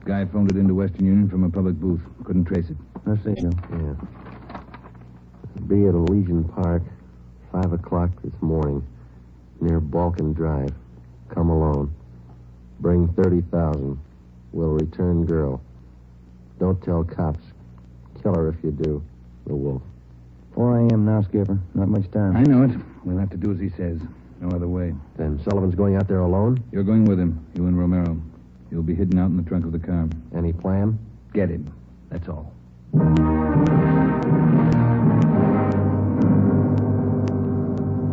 F: Guy phoned it into Western Union from a public booth. Couldn't trace it.
E: I see, Joe.
A: Yeah. Be at Elysian Park. 5 o'clock this morning, near Balkan Drive. Come alone. Bring 30,000. Will return girl. Don't tell cops. Kill her if you do. The Wolf.
E: 4 a.m. now, Skipper. Not much time.
O: I know it. We'll have to do as he says. No other way.
A: Then Sullivan's going out there alone?
O: You're going with him, you and Romero. You'll be hidden out in the trunk of the car.
A: Any plan?
O: Get him. That's all.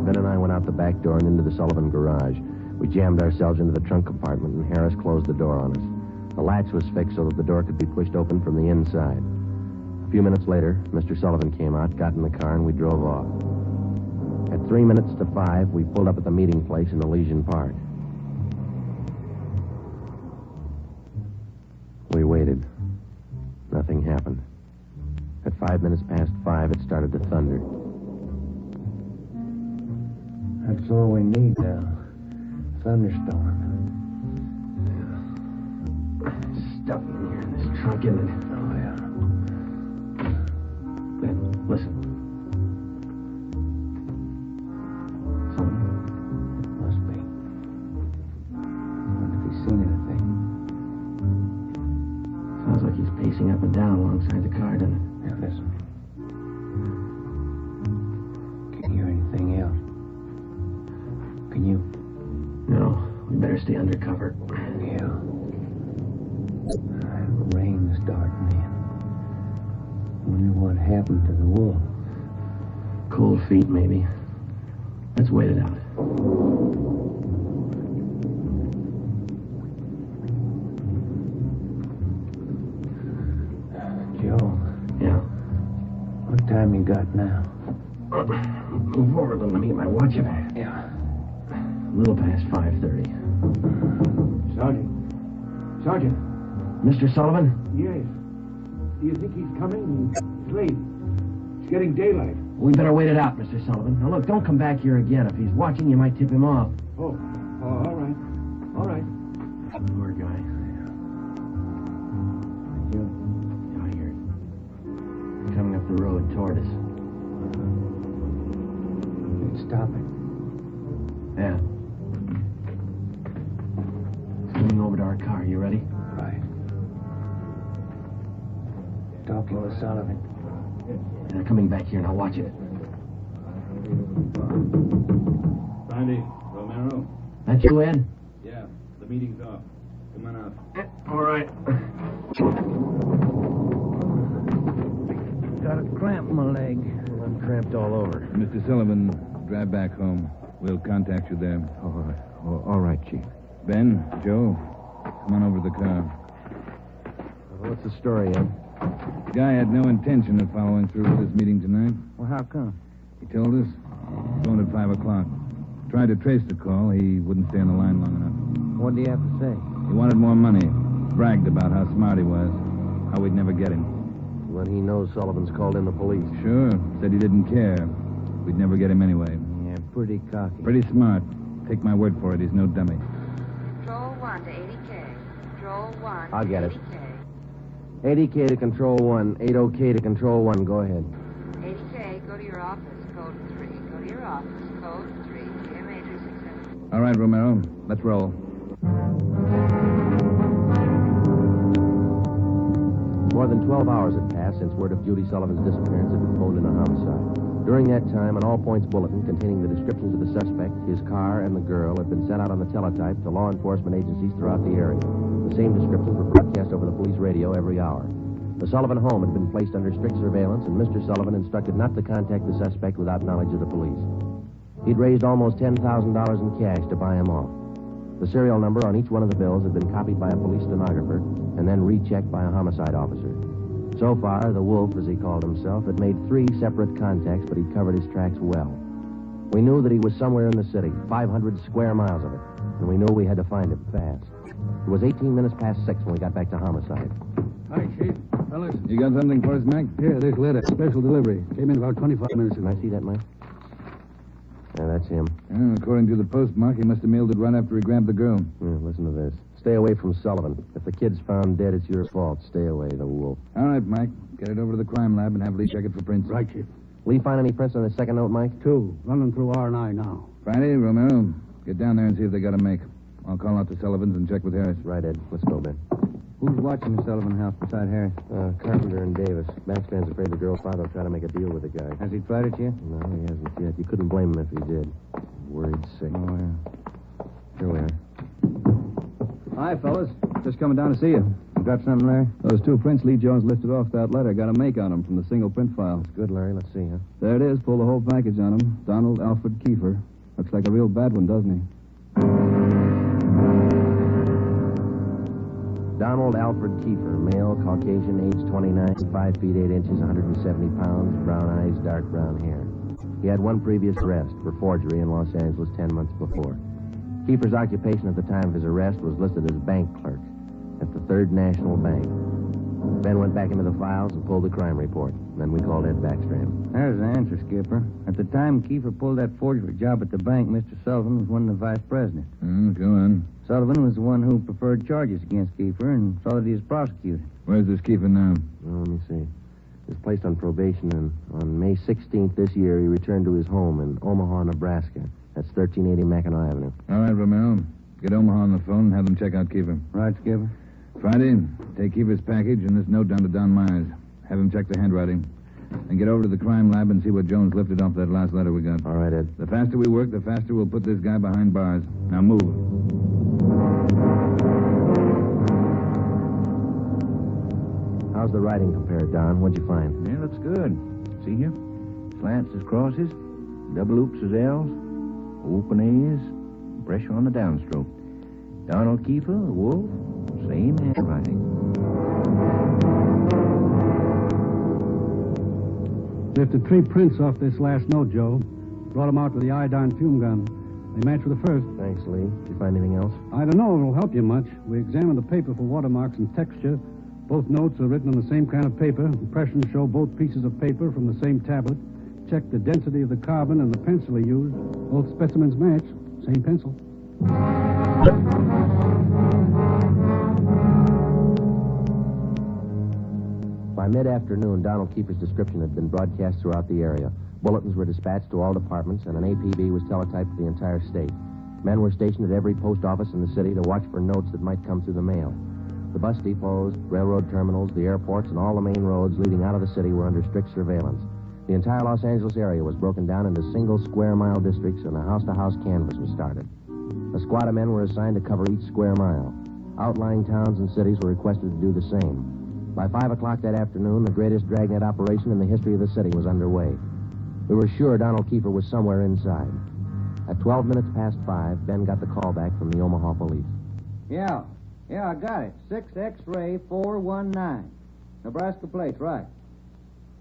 A: Ben and I went out the back door and into the Sullivan garage. We jammed ourselves into the trunk compartment, and Harris closed the door on us. The latch was fixed so that the door could be pushed open from the inside. A few minutes later, Mr. Sullivan came out, got in the car, and we drove off. At 3 minutes to 5, we pulled up at the meeting place in Elysian Park. We waited. Nothing happened. At 5 minutes past 5, it started to thunder.
E: That's all we need now. Thunderstorm.
A: Stuff in here in this trunk, isn't it?
E: Oh, yeah.
A: Ben, listen.
E: Must be. Wonder if he's seen anything.
A: Sounds like he's pacing up and down alongside the car, doesn't it?
E: Now, listen. Can you hear anything else? Can you?
A: No, we better stay under cover.
E: Yeah. Rain's starting in. Wonder what happened to the wolf.
A: Cold feet, maybe. Let's wait it out.
E: Joe.
A: Yeah?
E: What time you got now?
A: Move over a little. Let me get my watch up.
E: Yeah.
A: A little past 5:30.
P: Sergeant.
A: Mr. Sullivan?
P: Yes. Do you think he's coming? It's late. It's getting daylight.
A: We better wait it out, Mr. Sullivan. Now, look, don't come back here again. If he's watching, you might tip him off.
P: Oh, all right. All right.
A: Poor guy.
E: You?
A: Yeah, I hear it. Coming up the road toward us.
E: Stop it.
A: Yeah. Swinging over to our car. You ready?
E: Right. Talking with Sullivan.
A: They're coming back here. Now watch it.
C: Sandy, Romero?
A: That's you, Ed?
C: Yeah, the meeting's off. Come on out.
A: All right.
E: Got a cramp in my leg.
A: I'm cramped all over.
O: Mr. Sullivan, drive back home. We'll contact you there.
A: All right, Chief.
O: Ben, Joe, come on over to the car.
A: What's the story, Ed?
O: The guy had no intention of following through with this meeting tonight.
E: Well, how come?
O: He told us. Phoned at 5 o'clock. Tried to trace the call. He wouldn't stay on the line long enough.
E: What do you have to say?
O: He wanted more money. Bragged about how smart he was. How we'd never get him.
A: When he knows Sullivan's called in the police.
O: Sure. Said he didn't care. We'd never get him anyway.
E: Yeah, pretty cocky.
O: Pretty smart. Take my word for it. He's no dummy.
Q: Control 1 to 80K. Control 1
A: I'll get it.
Q: 80K.
A: 80K to Control 1. 80K to Control 1. Go ahead.
Q: 80K, go to your office. Code 3. Go to your office. Code 3. Dear Major 67.
O: All right, Romero. Let's roll.
A: More than 12 hours had passed since word of Judy Sullivan's disappearance had been phoned in a homicide. During that time, an all-points bulletin containing the descriptions of the suspect, his car, and the girl had been sent out on the teletype to law enforcement agencies throughout the area. The same descriptions were broadcast over the police radio every hour. The Sullivan home had been placed under strict surveillance, and Mr. Sullivan instructed not to contact the suspect without knowledge of the police. He'd raised almost $10,000 in cash to buy him off. The serial number on each one of the bills had been copied by a police stenographer and then rechecked by a homicide officer. So far, the Wolf, as he called himself, had made 3 separate contacts, but he'd covered his tracks well. We knew that he was somewhere in the city, 500 square miles of it, and we knew we had to find him fast. It was 18 minutes past 6 when we got back to homicide.
P: Hi, Chief. Fellas.
O: You got something for us, Mac?
P: Here, this letter. Special delivery. Came in about 25 minutes ago.
A: Can I see that, Mike? Yeah, that's him.
O: According to the postmark, he must have mailed it right after he grabbed the girl.
A: Yeah, listen to this. Stay away from Sullivan. If the kid's found dead, it's your fault. Stay away, the Wolf.
O: All right, Mike. Get it over to the crime lab and have Lee check it for prints.
P: Right, Chief.
A: Lee find any prints on the second note, Mike?
P: 2, running through R&I now.
F: Friday, Romero, get down there and see if they got a make. I'll call out to Sullivan's and check with Harris.
A: Right, Ed. Let's go, Ben.
E: Who's watching the Sullivan house beside Harris?
A: Carpenter and Davis. Backstrand's afraid the girl's father will try to make a deal with the guy.
E: Has he tried it yet?
A: No, he hasn't yet. You couldn't blame him if he did. Worried sick.
E: Oh, yeah.
A: Here we are.
M: Hi, fellas. Just coming down to see you.
E: You got something, Larry?
M: Those 2 prints Lee Jones listed off that letter got a make on them from the single print file.
A: That's good, Larry. Let's see, huh?
M: There it is. Pull the whole package on him. Donald Alfred Kiefer. Looks like a real bad one, doesn't he?
A: Donald Alfred Kiefer, male, Caucasian, age 29, 5 feet 8 inches, 170 pounds, brown eyes, dark brown hair. He had one previous arrest for forgery in Los Angeles 10 months before. Kiefer's occupation at the time of his arrest was listed as bank clerk at the Third National Bank. Ben went back into the files and pulled the crime report. Then we called Ed Backstrand.
E: There's the answer, Skipper. At the time Kiefer pulled that forgery job at the bank, Mr. Sullivan was one of the vice presidents.
F: Go on.
E: Sullivan was the one who preferred charges against Kiefer and saw that he was prosecuted.
F: Where's this Kiefer now?
A: Well, let me see. He was placed on probation, and on May 16th this year, he returned to his home in Omaha, Nebraska. That's 1380 Mackinac Avenue.
F: All right, Romero. Get Omaha on the phone and have them check out Kiefer.
E: Right, Skipper.
F: Friday, take Kiefer's package and this note down to Don Myers. Have him check the handwriting. And get over to the crime lab and see what Jones lifted off that last letter we got.
A: All right, Ed.
F: The faster we work, the faster we'll put this guy behind bars. Now move.
A: How's the writing compared, Don? What'd you find?
F: Yeah, looks good. See here? Slants as crosses, double oops as L's, open A's, pressure on the downstroke. Donald Kiefer, Wolf, same handwriting.
P: Lifted 3 prints off this last note, Joe. Brought them out with the iodine fume gun. They match with the first.
A: Thanks, Lee. Did you find anything else?
P: I don't know if it'll help you much. We examined the paper for watermarks and texture. Both notes are written on the same kind of paper. Impressions show both pieces of paper from the same tablet. Check the density of the carbon and the pencil he used. Both specimens match. Same pencil.
A: By mid-afternoon, Donald Kiefer's description had been broadcast throughout the area. Bulletins were dispatched to all departments, and an APB was teletyped to the entire state. Men were stationed at every post office in the city to watch for notes that might come through the mail. The bus depots, railroad terminals, the airports, and all the main roads leading out of the city were under strict surveillance. The entire Los Angeles area was broken down into single square-mile districts, and a house-to-house canvass was started. A squad of men were assigned to cover each square mile. Outlying towns and cities were requested to do the same. By 5 o'clock that afternoon, the greatest Dragnet operation in the history of the city was underway. We were sure Donald Kiefer was somewhere inside. At 12 minutes past 5, Ben got the call back from the Omaha police.
E: Yeah, I got it. 6 X-ray 419. Nebraska plates, right.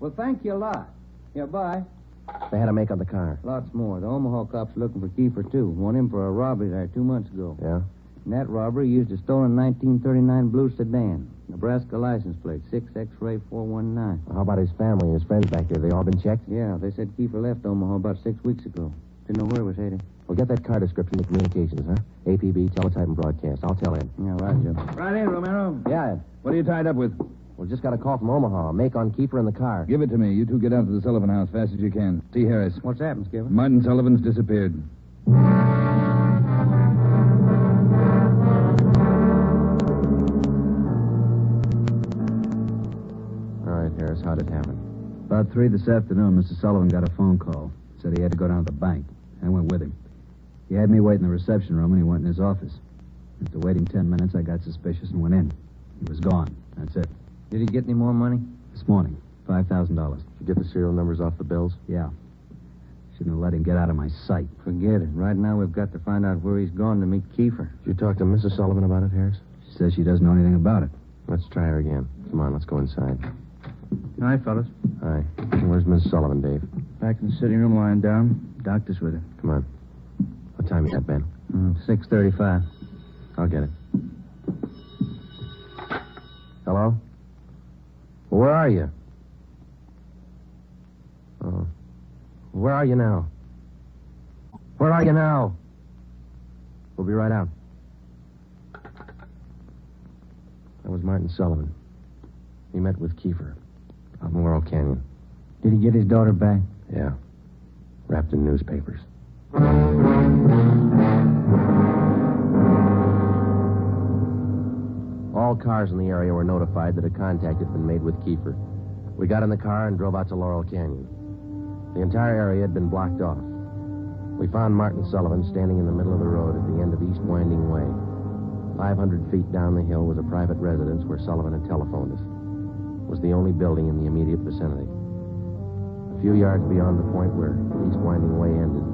E: Well, thank you a lot. Yeah, bye.
A: They had a make on the car.
E: Lots more. The Omaha cops looking for Kiefer, too. Want him for a robbery there 2 months ago.
A: Yeah?
E: In that robbery, he used a stolen 1939 blue sedan. Nebraska license plate, 6 X-ray 419.
A: Well, how about his family and his friends back there? They all been checked?
E: Yeah, they said Kiefer left Omaha about 6 weeks ago. Didn't know where he was headed.
A: Well, get that car description to communications, huh? APB, teletype, and broadcast. I'll tell Ed.
E: Yeah, right, Joe.
F: Right in, Romero.
A: Yeah, Ed.
F: What are you tied up with?
A: Well, just got a call from Omaha. A make on Kiefer in the car.
F: Give it to me. You two get out to the Sullivan house fast as you can. See Harris.
E: What's happened, Skipper?
F: Martin Sullivan's disappeared.
A: Harris, how'd it happen?
M: About 3 this afternoon, Mr. Sullivan got a phone call. Said he had to go down to the bank. I went with him. He had me wait in the reception room, and he went in his office. After waiting 10 minutes, I got suspicious and went in. He was gone. That's it.
E: Did he get any more money?
M: This morning, $5,000.
A: Did you get the serial numbers off the bills?
M: Yeah. Shouldn't have let him get out of my sight.
E: Forget it. Right now, we've got to find out where he's gone to meet Kiefer.
A: Did you talk to Mrs. Sullivan about it, Harris?
M: She says she doesn't know anything about it.
A: Let's try her again. Come on, let's go inside.
D: Hi, fellas.
A: Hi. Where's Miss Sullivan, Dave?
D: Back in the sitting room lying down. Doctor's with her.
A: Come on. What time you got, Ben?
E: 6:35.
A: I'll get it. Hello? Well, where are you? Oh. Where are you now? Where are you now? We'll be right out. That was Martin Sullivan. He met with Kiefer out in Laurel Canyon.
E: Did he get his daughter back?
A: Yeah. Wrapped in newspapers. All cars in the area were notified that a contact had been made with Kiefer. We got in the car and drove out to Laurel Canyon. The entire area had been blocked off. We found Martin Sullivan standing in the middle of the road at the end of East Winding Way. 500 feet down the hill was a private residence where Sullivan had telephoned us. It was the only building in the immediate vicinity. A few yards beyond the point where East Winding Way ended,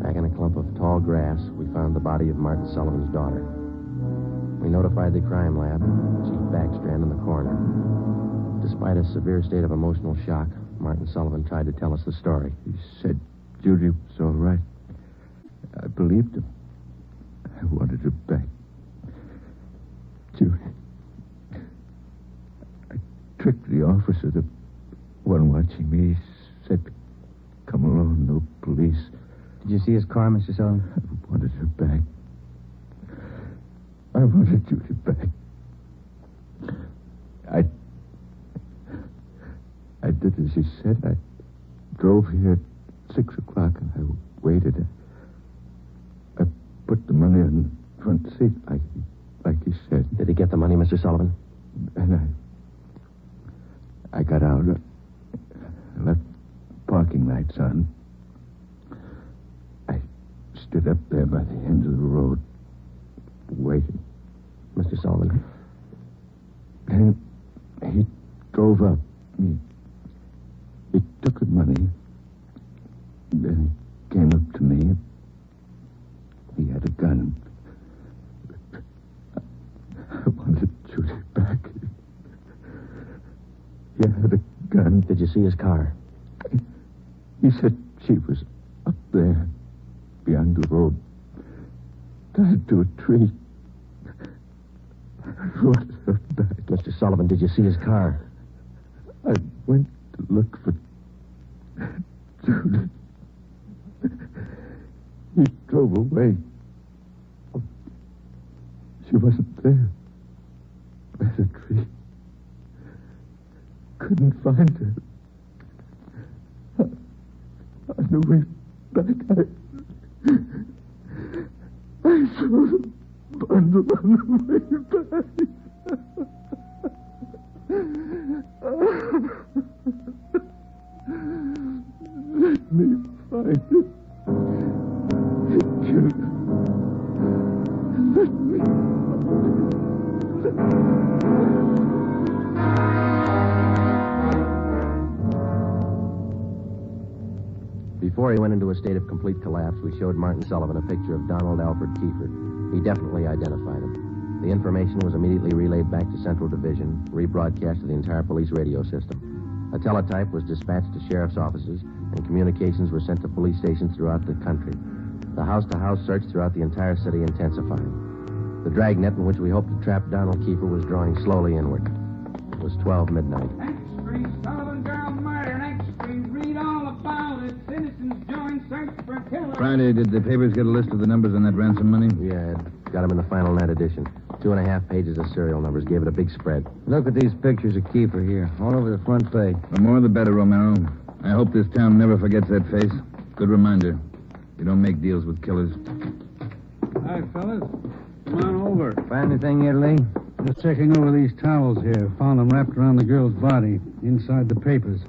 A: back in a clump of tall grass, we found the body of Martin Sullivan's daughter. We notified the crime lab, Chief Backstrand in the coroner. Despite a severe state of emotional shock, Martin Sullivan tried to tell us the story.
O: He said Judy was all right. I believed him. I wanted her back. Judy. I tricked the officer, the one watching me. He said, come along, no police.
E: Did you see his car, Mr. Sullivan?
O: I wanted her back. I wanted Judy back. I did as he said. I drove here at 6 o'clock and I waited. I put the money on the front seat like he said.
A: Did he get the money, Mr. Sullivan?
O: And I got out. I left parking lights on. I stood up there by the end of the road, waiting.
A: Mr. Sullivan?
O: And he drove up. He took the money. Then he came up to me. He had a gun. I wanted Judy back. He had a gun.
A: Did you see his car?
O: He said she was up there, beyond the road, tied to a tree. I wanted her back.
A: Mr. Sullivan, did you see his car?
O: I went to look for Judy. He drove away. She wasn't there. By the tree. Couldn't find her. On the way back, I saw the bundle on the way back. Let me find it. Judy. Let me find it.
A: Before he went into a state of complete collapse, we showed Martin Sullivan a picture of Donald Alfred Kiefer. He definitely identified him. The information was immediately relayed back to Central Division, rebroadcast to the entire police radio system. A teletype was dispatched to sheriff's offices, and communications were sent to police stations throughout the country. The house-to-house search throughout the entire city intensified. The dragnet in which we hoped to trap Donald Kiefer was drawing slowly inward. It was 12 midnight.
R: Next Street, Sullivan girl murder. Next Street, read all about it. Citizens join search for killer.
M: Friday, did the papers get a list of the numbers on that ransom money?
A: Yeah, got them in the final net edition. 2.5 pages of serial numbers. Gave it a big spread.
E: Look at these pictures of Kiefer here, all over the front page.
M: The more the better, Romero. I hope this town never forgets that face. Good reminder. You don't make deals with killers.
P: Hi, fellas. Come on over.
E: Find anything yet, Lee?
P: Just checking over these towels here. Found them wrapped around the girl's body, inside the papers.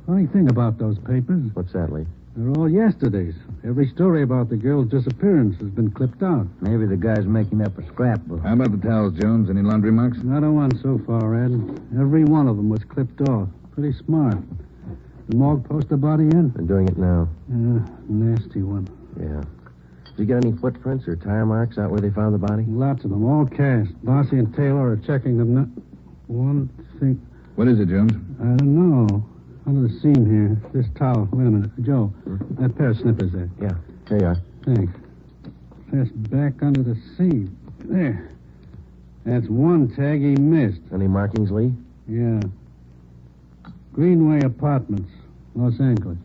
P: Funny thing about those papers,
A: What's that, Lee?
P: they're all yesterday's. Every story about the girl's disappearance has been clipped out.
E: Maybe the guy's making up a scrapbook.
M: How about the towels, Jones? Any laundry marks?
P: Not a one so far, Ed. Every one of them was clipped off. Pretty smart. The morgue post the body in?
A: They're doing it now.
P: Nasty one.
A: Yeah. Did you get any footprints or tire marks out where they found the body?
P: Lots of them, all cast. Bossy and Taylor are checking them now. One thing.
M: What is it, Jones?
P: I don't know. Under the seam here. This towel. Wait a minute. Joe, that pair of snippers there.
A: Yeah. Here you are.
P: Thanks. Just back under the seam. There. That's one tag he missed.
A: Any markings, Lee?
P: Yeah. Greenway Apartments, Los Angeles.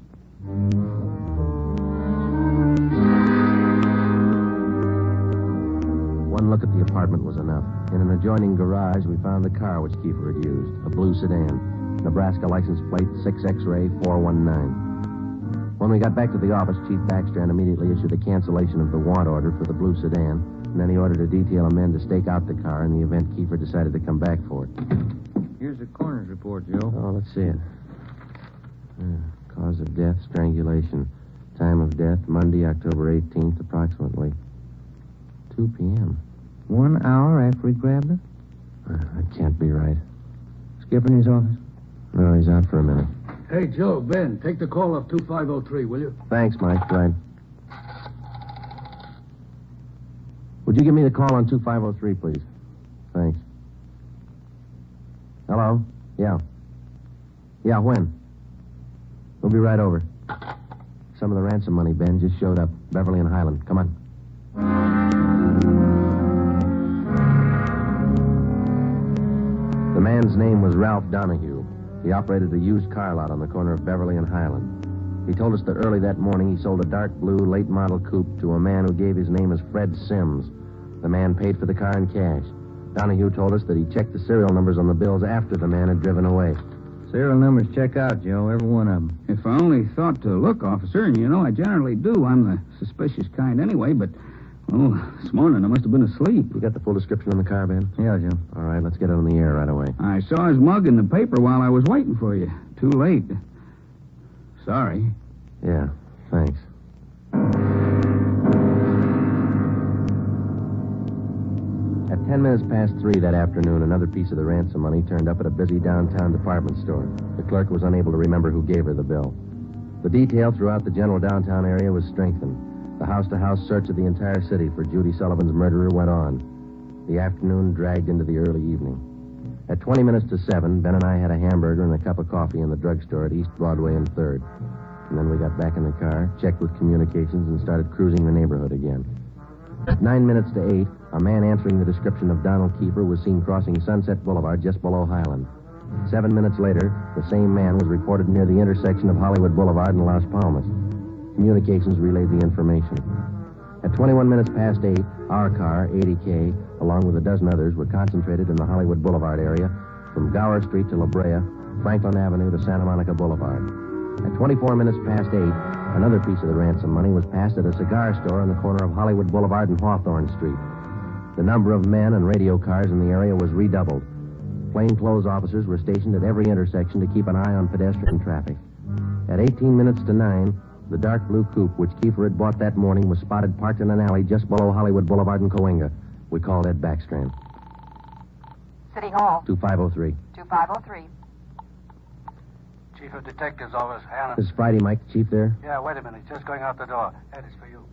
A: One look at the apartment was enough. In an adjoining garage, we found the car which Kiefer had used, a blue sedan. Nebraska license plate 6X-ray 419. When we got back to the office, Chief Backstrand immediately issued a cancellation of the want order for the blue sedan, and then he ordered a detail of men to stake out the car in the event Kiefer decided to come back for it.
E: Here's the coroner's report, Joe.
A: Oh, let's see it. Cause of death, strangulation. Time of death, Monday, October 18th, approximately 2 p.m.
E: 1 hour after he grabbed her?
A: That can't be right.
E: Skipper in his office?
A: No, he's out for a minute.
K: Hey, Joe, Ben, take the call off 2503, will you?
A: Thanks, Mike. Right. Would you give me the call on 2503, please? Thanks. Hello? Yeah. Yeah, when? We'll be right over. Some of the ransom money, Ben, just showed up. Beverly and Highland. Come on. The man's name was Ralph Donahue. He operated a used car lot on the corner of Beverly and Highland. He told us that early that morning he sold a dark blue late model coupe to a man who gave his name as Fred Sims. The man paid for the car in cash. Donahue told us that he checked the serial numbers on the bills after the man had driven away.
E: Serial numbers check out, Joe, every one of them.
J: If I only thought to look, officer, and you know I generally do. I'm the suspicious kind anyway, but, this morning I must have been asleep.
A: You got the full description on the car, Ben?
E: Yeah, Joe.
A: All right, let's get it on the air right away.
J: I saw his mug in the paper while I was waiting for you. Too late. Sorry.
A: Yeah, thanks. At 10 minutes past 3 that afternoon, another piece of the ransom money turned up at a busy downtown department store. The clerk was unable to remember who gave her the bill. The detail throughout the general downtown area was strengthened. The house-to-house search of the entire city for Judy Sullivan's murderer went on. The afternoon dragged into the early evening. At 20 minutes to 7, Ben and I had a hamburger and a cup of coffee in the drugstore at East Broadway and 3rd. And then we got back in the car, checked with communications, and started cruising the neighborhood again. At 9 minutes to 8, a man answering the description of Donald Kiefer was seen crossing Sunset Boulevard just below Highland. 7 minutes later, the same man was reported near the intersection of Hollywood Boulevard and Las Palmas. Communications relayed the information. At 21 minutes past 8, our car, 80K, along with a dozen others, were concentrated in the Hollywood Boulevard area from Gower Street to La Brea, Franklin Avenue to Santa Monica Boulevard. At 24 minutes past 8, another piece of the ransom money was passed at a cigar store on the corner of Hollywood Boulevard and Hawthorne Street. The number of men and radio cars in the area was redoubled. Plainclothes officers were stationed at every intersection to keep an eye on pedestrian traffic. At 18 minutes to 9, the dark blue coupe which Kiefer had bought that morning was spotted parked in an alley just below Hollywood Boulevard and Cahuenga. We called Ed Backstrand.
Q: City Hall.
A: 2503.
Q: 2503.
S: Chief of Detectives Office, Hannah.
A: This is Friday, Mike. Chief there?
S: Yeah, wait a minute. Just going out the door. Ed, it's for you.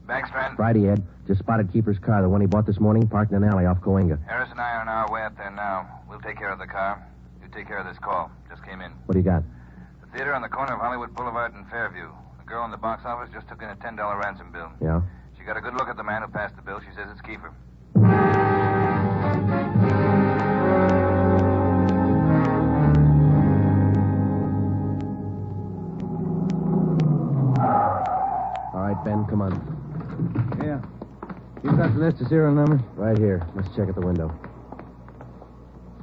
N: Backstrand?
A: Friday, Ed. Just spotted Kiefer's car, the one he bought this morning, parked in an alley off Cahuenga.
N: Harris and I are on our way up there now. We'll take care of the car. You take care of this call. Just came in.
A: What do you got?
N: The theater on the corner of Hollywood Boulevard and Fairview. The girl in the box office just took in a $10 ransom bill.
A: Yeah?
N: She got a good look at the man who passed the bill. She says it's Kiefer.
A: All right, Ben, come on.
E: Yeah. You got the list of serial numbers?
A: Right here. Let's check at the window.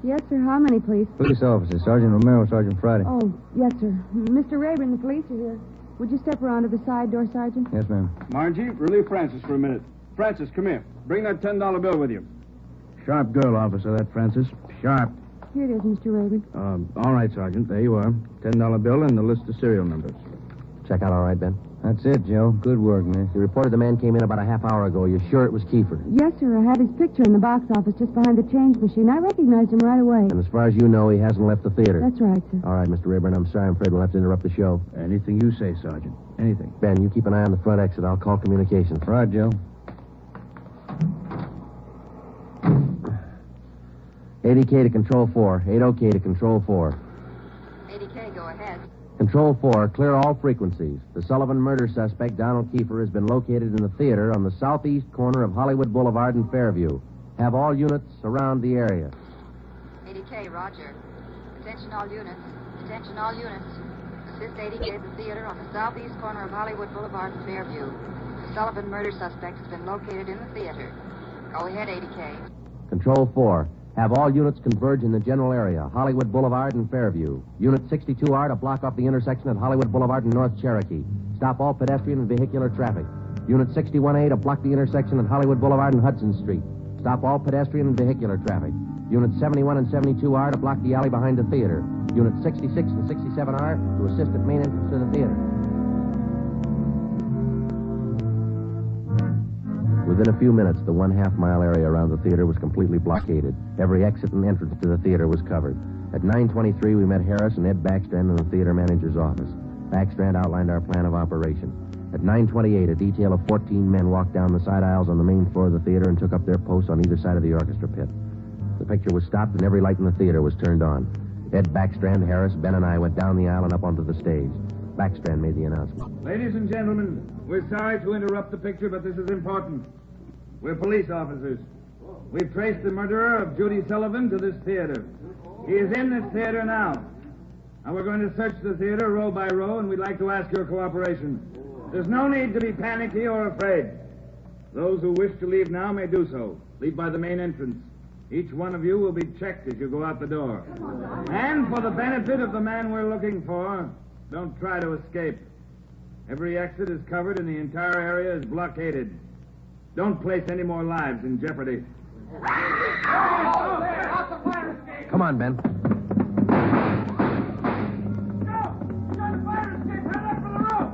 T: Yes, sir. How many, please?
E: Police officers. Sergeant Romero, Sergeant Friday.
T: Oh, yes, sir. Mr. Rayburn, the police are here. Would you step around to the side door, Sergeant?
E: Yes, ma'am.
P: Margie, relieve Francis for a minute. Francis, come here. Bring that $10 bill with you.
D: Sharp girl, officer, that Francis. Sharp.
T: Here it is, Mr. Rayburn.
D: All right, Sergeant. There you are. $10 bill and the list of serial numbers.
A: Check out all right, Ben?
E: That's it, Joe. Good work, miss.
A: You reported the man came in about a half hour ago. You sure it was Kiefer?
T: Yes, sir. I have his picture in the box office just behind the change machine. I recognized him right away.
A: And as far as you know, he hasn't left the theater.
T: That's right, sir.
A: All right, Mr. Rayburn, I'm sorry. I'm afraid we'll have to interrupt the show.
D: Anything you say, Sergeant. Anything.
A: Ben, you keep an eye on the front exit. I'll call communications.
E: Right, Joe.
A: 80K to Control 4. 80K to Control 4.
Q: 80K, go ahead.
A: Control 4, clear all frequencies. The Sullivan murder suspect, Donald Kiefer, has been located in the theater on the southeast corner of Hollywood Boulevard and Fairview. Have all units around the area.
Q: 80K, roger. Attention all units. Attention all units. Assist 80K at the theater on the southeast corner of Hollywood Boulevard and Fairview. The Sullivan murder suspect has been located in the theater. Go ahead, 80K.
A: Control 4, Have all units converge in the general area, Hollywood Boulevard and Fairview. Unit 62R to block off the intersection at Hollywood Boulevard and North Cherokee. Stop all pedestrian and vehicular traffic. Unit 61A to block the intersection at Hollywood Boulevard and Hudson Street. Stop all pedestrian and vehicular traffic. Unit 71 and 72R to block the alley behind the theater. Unit 66 and 67R to assist at main entrance to the theater. Within a few minutes, the 1/2 mile area around the theater was completely blockaded. Every exit and entrance to the theater was covered. At 9:23, we met Harris and Ed Backstrand in the theater manager's office. Backstrand outlined our plan of operation. At 9:28, a detail of 14 men walked down the side aisles on the main floor of the theater and took up their posts on either side of the orchestra pit. The picture was stopped and every light in the theater was turned on. Ed Backstrand, Harris, Ben, and I went down the aisle and up onto the stage. Backstrand made the announcement.
R: Ladies and gentlemen, we're sorry to interrupt the picture, but this is important. We're police officers. We've traced the murderer of Judy Sullivan to this theater. He is in this theater now. Now we're going to search the theater row by row, and we'd like to ask your cooperation. There's no need to be panicky or afraid. Those who wish to leave now may do so. Leave by the main entrance. Each one of you will be checked as you go out the door. And for the benefit of the man we're looking for, don't try to escape. Every exit is covered and the entire area is blockaded. Don't place any more lives in jeopardy.
A: Come on, Ben.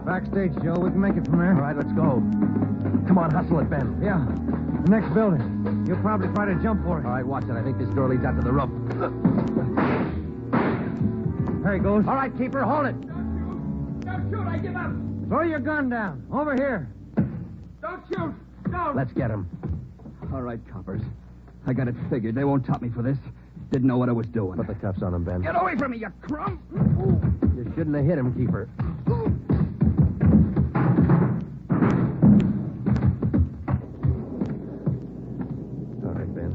E: Backstage, Joe. We can make it from there.
A: All right, let's go. Come on, hustle it, Ben.
E: Yeah. The next building. You'll probably try to jump for it.
A: All right, watch it. I think this door leads out to the roof.
E: There he goes.
A: All right, keeper, hold it.
R: Don't shoot, I give up.
E: Throw your gun down. Over here.
R: Don't shoot. Don't.
A: Let's get him.
U: All right, coppers. I got it figured. They won't top me for this. Didn't know what I was doing.
A: Put the cuffs on him, Ben.
U: Get away from me, you crumb!
A: You shouldn't have hit him, keeper. All right, Ben.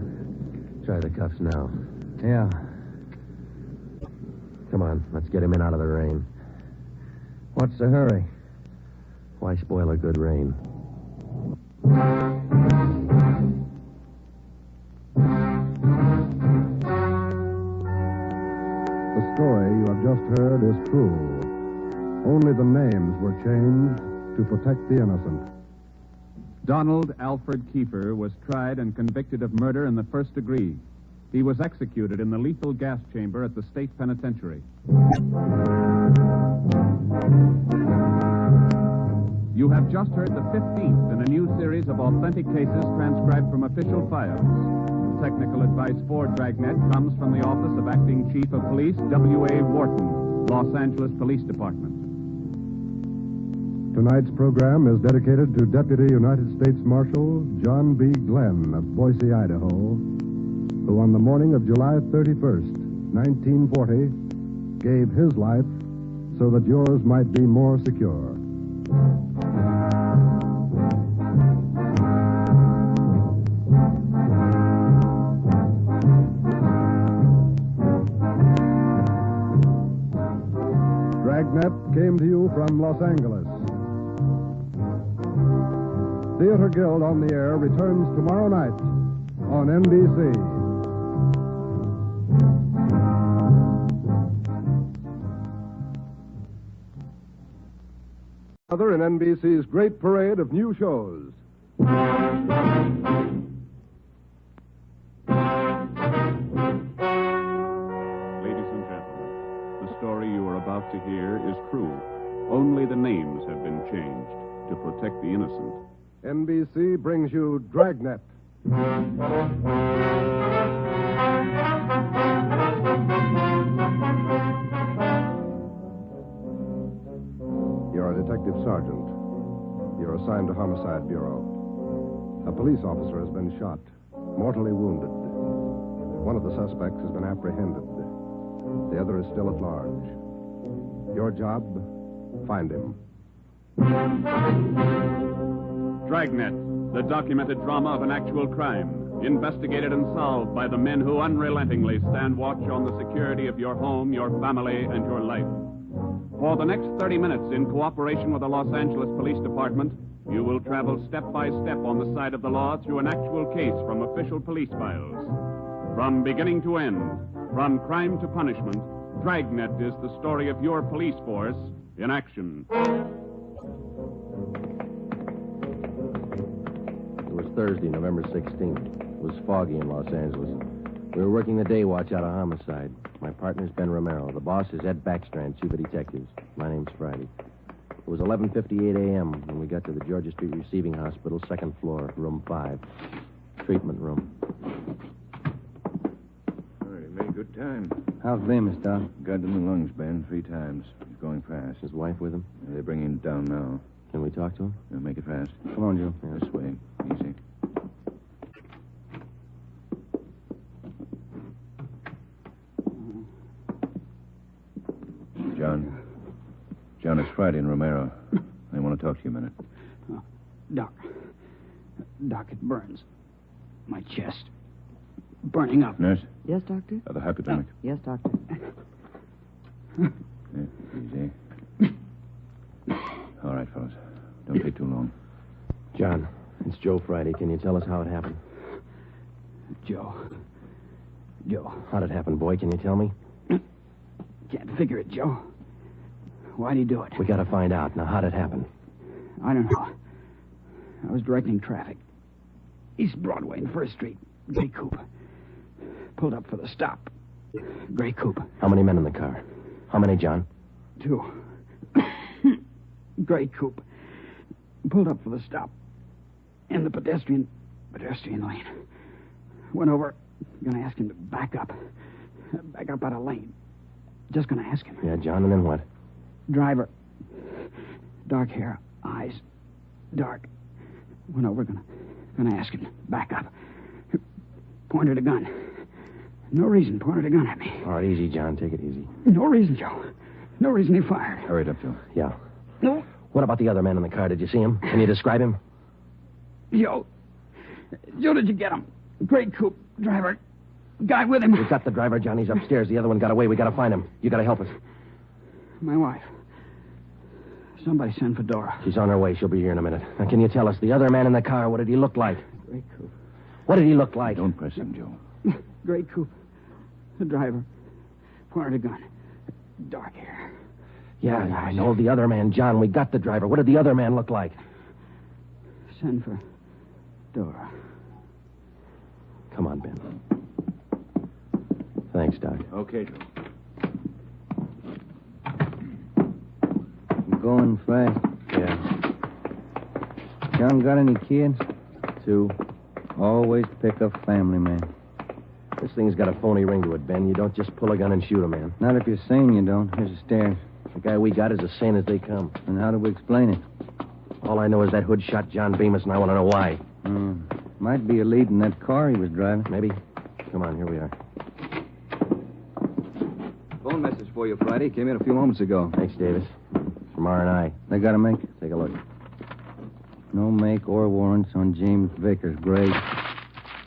A: Try the cuffs now.
E: Yeah.
A: Come on, let's get him in out of the rain.
E: What's the hurry?
A: Why spoil a good rain?
B: The story you have just heard is true. Only the names were changed to protect the innocent.
C: Donald Alfred Kiefer was tried and convicted of murder in the first degree. He was executed in the lethal gas chamber at the state penitentiary. You have just heard the 15th in a new series of authentic cases transcribed from official files. Technical advice for Dragnet comes from the Office of Acting Chief of Police, W.A. Wharton, Los Angeles Police Department.
B: Tonight's program is dedicated to Deputy United States Marshal John B. Glenn of Boise, Idaho, who on the morning of July 31st, 1940, gave his life so that yours might be more secure. Dragnet came to you from Los Angeles. Theater Guild on the Air returns tomorrow night on NBC. Other in NBC's great parade of new shows.
C: Ladies and gentlemen, the story you are about to hear is true. Only the names have been changed to protect the innocent.
B: NBC brings you Dragnet. You're a detective sergeant. You're assigned to Homicide Bureau. A police officer has been shot, mortally wounded. One of the suspects has been apprehended. The other is still at large. Your job, find him.
C: Dragnet, the documented drama of an actual crime, investigated and solved by the men who unrelentingly stand watch on the security of your home, your family, and your life. For the next 30 minutes, in cooperation with the Los Angeles Police Department, you will travel step by step on the side of the law through an actual case from official police files. From beginning to end, from crime to punishment, Dragnet is the story of your police force in action.
A: It was Thursday, November 16th. It was foggy in Los Angeles. We were working the day watch out of homicide. My partner's Ben Romero. The boss is Ed Backstrand, chief of detectives. My name's Friday. It was 11:58 a.m. when we got to the Georgia Street Receiving Hospital, second floor, room 5. Treatment room.
F: All right, made good time.
E: How's Bemis, Doc?
F: Got in the lungs, Ben, 3 times. He's going fast.
A: His wife with him?
F: Yeah, they're bringing him down now.
A: Can we talk to him?
F: Yeah, make it fast.
E: Come on, Joe.
F: Yeah, this way. Easy. John, it's Friday and Romero. They want to talk to you a minute.
J: Doc, it burns. My chest. Burning up.
F: Nurse?
T: Yes, Doctor?
F: The hypodermic.
T: Yes, Doctor.
F: Yeah, easy. All right, fellas. Don't take too long.
A: John, it's Joe Friday. Can you tell us how it happened?
J: Joe.
A: How'd it happen, boy? Can you tell me?
J: Can't figure it, Joe. Why'd he do it?
A: We gotta find out. Now, how'd it happen?
J: I don't know. I was directing traffic. East Broadway and First Street. Gray coupe. Pulled up for the stop. Gray coupe.
A: How many men in the car? How many, John?
J: 2. Gray coupe. Pulled up for the stop. In the pedestrian lane. Went over. Gonna ask him to back up. Back up out of lane. Just gonna ask him.
A: Yeah, John, and then what?
J: Driver. Dark hair. Eyes. Dark. Went over. Gonna ask him to back up. Pointed a gun. No reason. Pointed a gun at me.
A: All right, easy, John. Take it easy.
J: No reason, Joe. No reason he fired.
F: Hurry it up, Joe.
A: Yeah.
J: No.
A: What about the other man in the car? Did you see him? Can you describe him?
J: Joe, did you get him? Gray coupe. Driver. Guy with him.
A: We've got the driver, John. He's upstairs. The other one got away. We gotta find him. You gotta help us.
J: My wife. Somebody send for Dora.
A: She's on her way. She'll be here in a minute. Now, can you tell us, the other man in the car, what did he look like?
J: Gray coupe.
A: What did he look like?
F: Don't press him, Joe.
J: Gray coupe. The driver. Pointed a gun. Dark hair.
A: Yeah, I know. The other man, John. We got the driver. What did the other man look like?
J: Send for Dora.
A: Come on, Ben. Thanks, Doc.
F: Okay, Joe.
E: Going fast.
A: Yeah.
E: John got any kids?
A: 2.
E: Always pick a family man.
A: This thing's got a phony ring to it, Ben. You don't just pull a gun and shoot a man.
E: Not if you're sane, you don't. Here's the stairs.
A: The guy we got is as sane as they come.
E: And how do we explain it?
A: All I know is that hood shot John Bemis, and I want to know why.
E: Might be a lead in that car he was driving.
A: Maybe. Come on, here we are.
U: Phone message for you, Friday. Came in a few moments ago.
A: Thanks, Davis. From R&I.
E: They got a make?
A: Take a look.
E: No make or warrants on James Vickers. Great.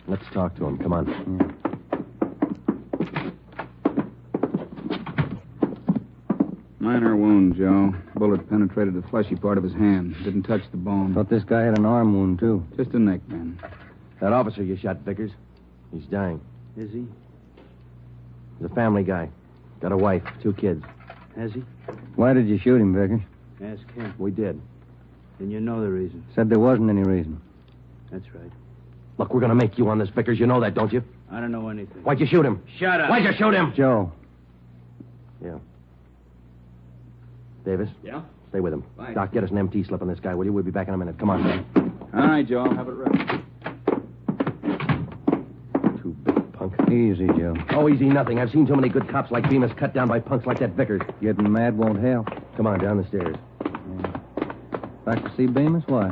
A: Let's talk to him. Come on.
E: Yeah.
U: Minor wound, Joe. Bullet penetrated the fleshy part of his hand. Didn't touch the bone.
E: Thought this guy had an arm wound, too.
U: Just a neck, man.
A: That officer you shot, Vickers, he's dying.
D: Is he?
A: He's a family guy. Got a wife, 2 kids.
D: Has he?
E: Why did you shoot him, Vickers?
D: Ask him.
A: We did.
D: Then you know the reason.
E: Said there wasn't any reason.
D: That's right.
A: Look, we're going to make you on this, Vickers. You know that, don't you?
D: I don't know anything.
A: Why'd you shoot him?
D: Shut up.
A: Why'd you shoot him?
E: Joe.
A: Yeah. Davis?
U: Yeah?
A: Stay with him.
U: Fine.
A: Doc, get us an MT slip on this guy, will you? We'll be back in a minute. Come on, man.
U: All right, Joe. I'll have it ready.
A: 2 big punk.
E: Easy, Joe.
A: Oh, easy nothing. I've seen too many good cops like Bemis cut down by punks like that Vickers.
E: Getting mad won't help.
A: Come on, down the stairs.
E: Like to see Bemis? Why?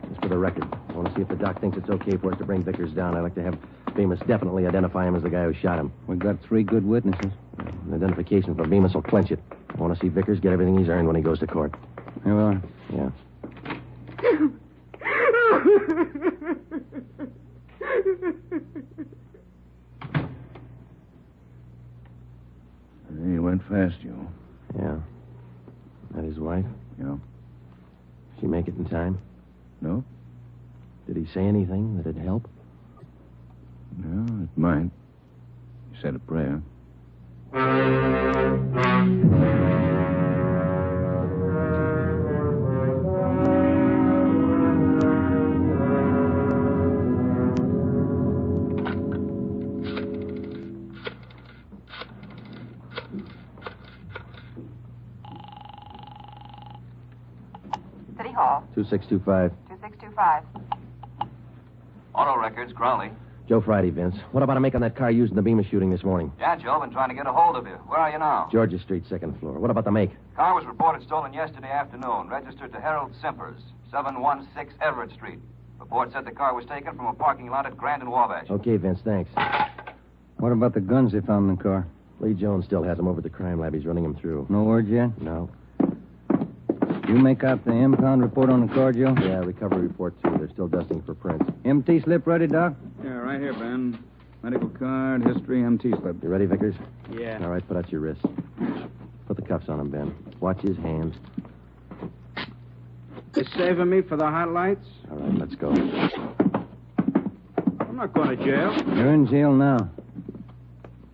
A: Just for the record. I want to see if the doc thinks it's okay for us to bring Vickers down. I'd like to have Bemis definitely identify him as the guy who shot him.
E: We've got 3 good witnesses.
A: An identification from Bemis will clinch it. I want to see Vickers get everything he's earned when he goes to court.
E: Here we are.
A: Yeah.
F: He went fast, Joe.
A: Yeah. That his wife?
F: Yeah.
A: She make it in time?
F: No?
A: Did he say anything that'd help?
F: No, it might.
O: said a prayer.
Q: City Hall.
A: 2625.
Q: 2625.
N: Auto records, Crowley.
A: Joe Friday, Vince. What about a make on that car used in the Beamer shooting this morning?
N: Yeah, Joe, been trying to get a hold of you. Where are you now?
A: Georgia Street, second floor. What about the make?
N: Car was reported stolen yesterday afternoon. Registered to Harold Simpers, 716 Everett Street. Report said the car was taken from a parking lot at Grand and Wabash.
A: Okay, Vince, thanks.
E: What about the guns they found in the car?
A: Lee Jones still has them over at the crime lab. He's running them through.
E: No word yet?
A: No.
E: You make out the impound report on the car, Joe?
A: Yeah, recovery report, too. They're still dusting for prints.
E: MT slip ready, Doc?
G: Yeah, right here, Ben. Medical card, history, MT slip.
A: You ready, Vickers?
D: Yeah.
A: All right, put out your wrists. Put the cuffs on him, Ben. Watch his hands.
D: You saving me for the hot lights?
A: All right, let's go.
D: I'm not going to jail.
E: You're in jail now.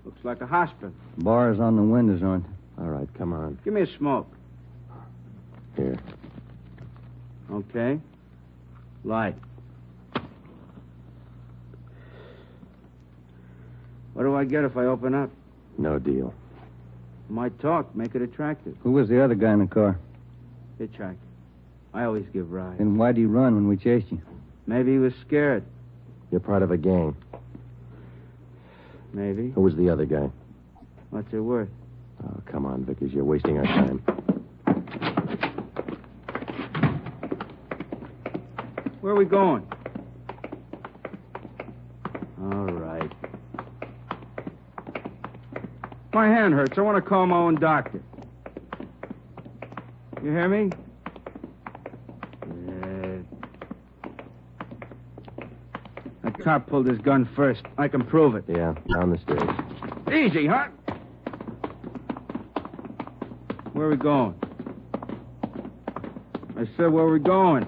D: Looks like a hospital.
E: Bars on the windows, aren't
A: All right, come on.
D: Give me a smoke.
A: Here.
D: Okay. Light. What do I get if I open up?
A: No deal.
D: Might talk, make it attractive.
E: Who was the other guy in the car?
D: Hitchhiker. I always give rides.
E: And why'd he run when we chased you?
D: Maybe he was scared.
A: You're part of a gang.
D: Maybe.
A: Who was the other guy?
D: What's it worth?
A: Oh, come on, Vickers. You're wasting our time.
D: Where are we going? All right. My hand hurts. I want to call my own doctor. You hear me? Yeah. That cop pulled his gun first. I can prove it.
A: Yeah, down the stairs.
D: Easy, huh? Where are we going? I said, where are we going?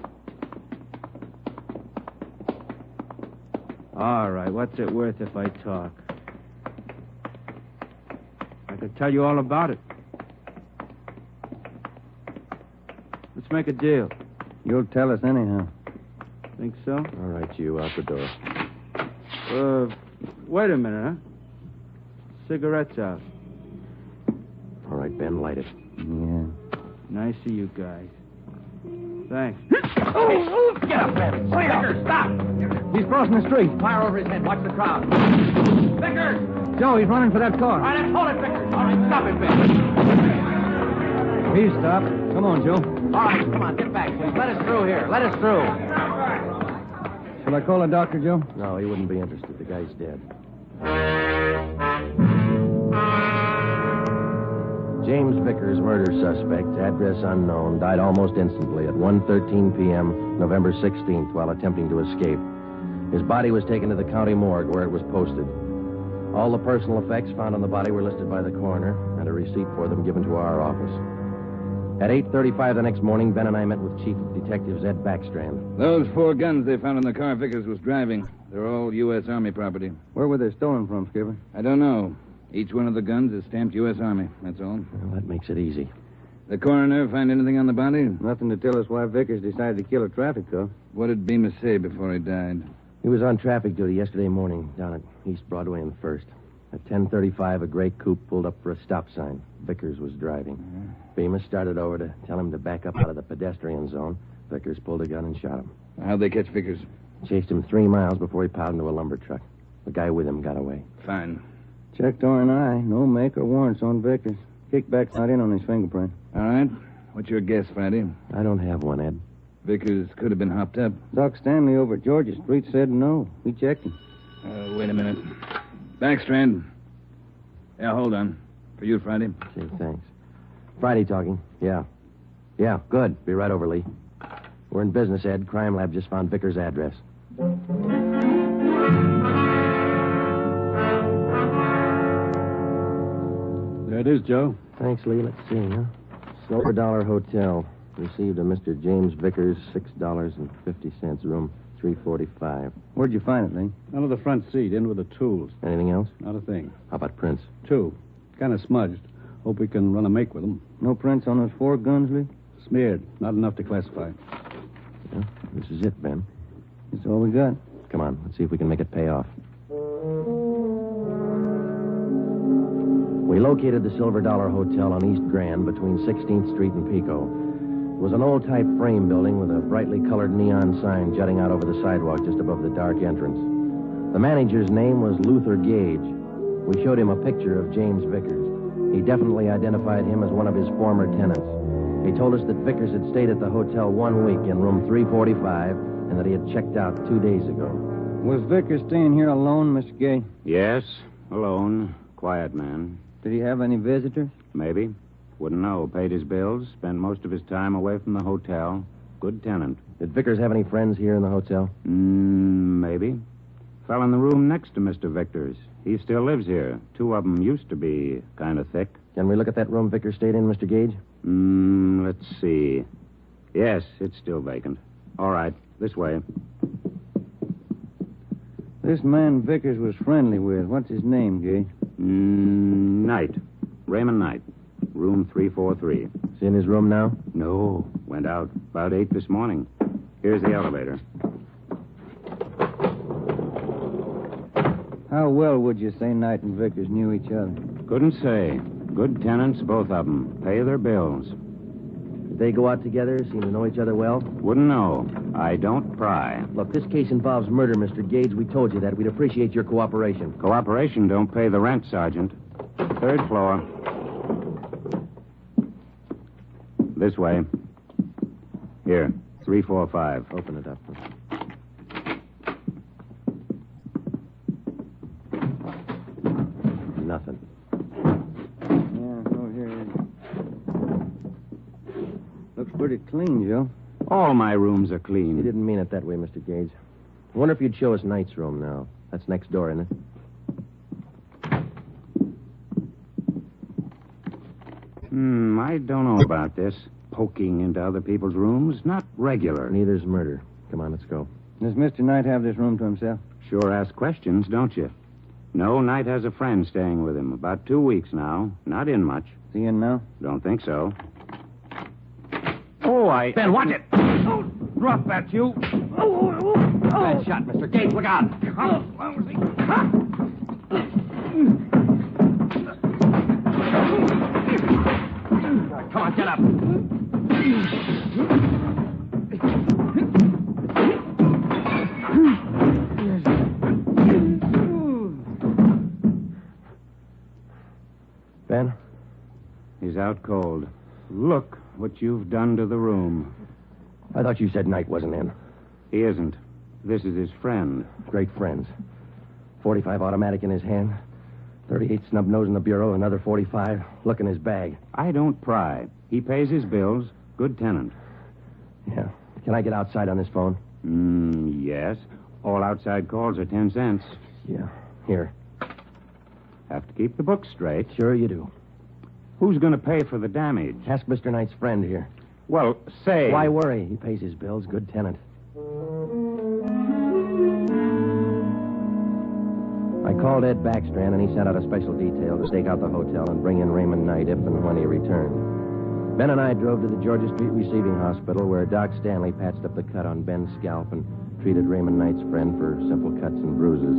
D: All right, what's it worth if I talk? I could tell you all about it. Let's make a deal.
E: You'll tell us anyhow.
D: Think so?
A: All right, you out the door.
D: Wait a minute, huh? Cigarettes out.
A: All right, Ben, light it.
E: Yeah.
D: Nice of you guys. Thanks.
V: Oh, get up, Ben. Vickers, stop!
E: He's crossing the street.
V: Fire over his head. Watch the crowd. Vickers!
E: Joe, he's running for that car.
V: All right, let's hold it, Vickers. All right, stop him, Ben.
E: He's stopped. Come on, Joe.
V: All right, come on, get back, please. Let us through here. Let us through.
E: Shall I call a doctor, Joe?
A: No, he wouldn't be interested. The guy's dead. James Vickers, murder suspect, address unknown, died almost instantly at 1:13 p.m., November 16th, while attempting to escape. His body was taken to the county morgue, where it was posted. All the personal effects found on the body were listed by the coroner, and a receipt for them given to our office. At 8:35 the next morning, Ben and I met with Chief of Detectives Ed Backstrand.
G: Those 4 guns they found in the car Vickers was driving. They're all U.S. Army property.
E: Where were they stolen from, Skipper?
G: I don't know. Each one of the guns is stamped U.S. Army, that's all.
A: Well, that makes it easy.
G: The coroner find anything on the body?
E: Nothing to tell us why Vickers decided to kill a traffic cop.
G: What did Bemis say before he died?
A: He was on traffic duty yesterday morning down at East Broadway and First. At 10:35, a gray coupe pulled up for a stop sign. Vickers was driving. Bemis started over to tell him to back up out of the pedestrian zone. Vickers pulled a gun and shot him.
G: How'd they catch Vickers?
A: Chased him 3 miles before he piled into a lumber truck. The guy with him got away.
G: Fine.
E: Checked R&I. No make or warrants on Vickers. Kickback's not in on his fingerprint.
G: All right. What's your guess, Friday?
A: I don't have one, Ed.
G: Vickers could have been hopped up.
E: Doc Stanley over at Georgia Street said no. We checked him.
G: Wait a minute. Backstrand. Yeah, hold on. For you, Friday.
A: Okay, thanks. Friday talking. Yeah. Yeah, good. Be right over, Lee. We're in business, Ed. Crime Lab just found Vickers' address.
P: There it is, Joe.
A: Thanks, Lee. Let's see, huh? Silver Dollar Hotel. Received a Mr. James Vickers, $6.50, room 345.
E: Where'd you find it, Lee?
P: Under the front seat, in with the tools.
A: Anything else?
P: Not a thing.
A: How about prints?
P: 2. Kind of smudged. Hope we can run a make with them.
E: No prints on those 4 guns, Lee?
P: Smeared. Not enough to classify.
A: Yeah, this is it, Ben.
E: That's all we got.
A: Come on, let's see if we can make it pay off. We located the Silver Dollar Hotel on East Grand between 16th Street and Pico. It was an old-type frame building with a brightly colored neon sign jutting out over the sidewalk just above the dark entrance. The manager's name was Luther Gage. We showed him a picture of James Vickers. He definitely identified him as one of his former tenants. He told us that Vickers had stayed at the hotel 1 week in room 345 and that he had checked out 2 days ago.
E: Was Vickers staying here alone, Mr. Gay?
H: Yes, alone. Quiet man.
E: Did he have any visitors?
H: Maybe. Wouldn't know. Paid his bills, spent most of his time away from the hotel. Good tenant.
A: Did Vickers have any friends here in the hotel?
H: Maybe. Fell in the room next to Mr. Vickers. He still lives here. 2 of them used to be kind of thick.
A: Can we look at that room Vickers stayed in, Mr. Gage?
H: Let's see. Yes, it's still vacant. All right, this way.
E: This man Vickers was friendly with. What's his name, Gage?
H: Knight. Raymond Knight. Room 343.
A: Is he in his room now?
H: No. Went out about 8 this morning. Here's the elevator.
E: How well would you say Knight and Vickers knew each other?
H: Couldn't say. Good tenants, both of them. Pay their bills.
A: Did they go out together? Seem to know each other well?
H: Wouldn't know. I don't pry.
A: Look, this case involves murder, Mr. Gage. We told you that. We'd appreciate your cooperation.
H: Cooperation don't pay the rent, Sergeant. 3rd floor. This way. Here, 345.
A: Open it up. Nothing.
E: Yeah, over here. Looks pretty clean, Joe.
H: All my rooms are clean.
A: You didn't mean it that way, Mr. Gage. I wonder if you'd show us Knight's room now. That's next door, isn't it?
H: I don't know about this. Poking into other people's rooms, not regular.
A: Neither's murder. Come on, let's go.
E: Does Mr. Knight have this room to himself?
H: Sure ask questions, don't you? No, Knight has a friend staying with him. About 2 weeks now. Not in much.
E: Is he in now?
H: Don't think so.
V: Ben, watch it! Oh, drop that, you! Bad shot, Mr. Gage. Look out! Come on, get up.
A: Ben?
H: He's out cold. Look what you've done to the room.
A: I thought you said Knight wasn't in.
H: He isn't. This is his friend.
A: Great friends. 45 automatic in his hand. 38 snub nose in the bureau, another 45. Look in his bag.
H: I don't pry. He pays his bills. Good tenant.
A: Yeah. Can I get outside on this phone?
H: Yes. All outside calls are 10 cents.
A: Yeah. Here.
H: Have to keep the books straight.
A: Sure you do.
H: Who's going to pay for the damage?
A: Ask Mr. Knight's friend here.
H: Well, say...
A: Why worry? He pays his bills. Good tenant. I called Ed Backstrand, and he sent out a special detail to stake out the hotel and bring in Raymond Knight if and when he returned. Ben and I drove to the Georgia Street Receiving Hospital, where Doc Stanley patched up the cut on Ben's scalp and treated Raymond Knight's friend for simple cuts and bruises.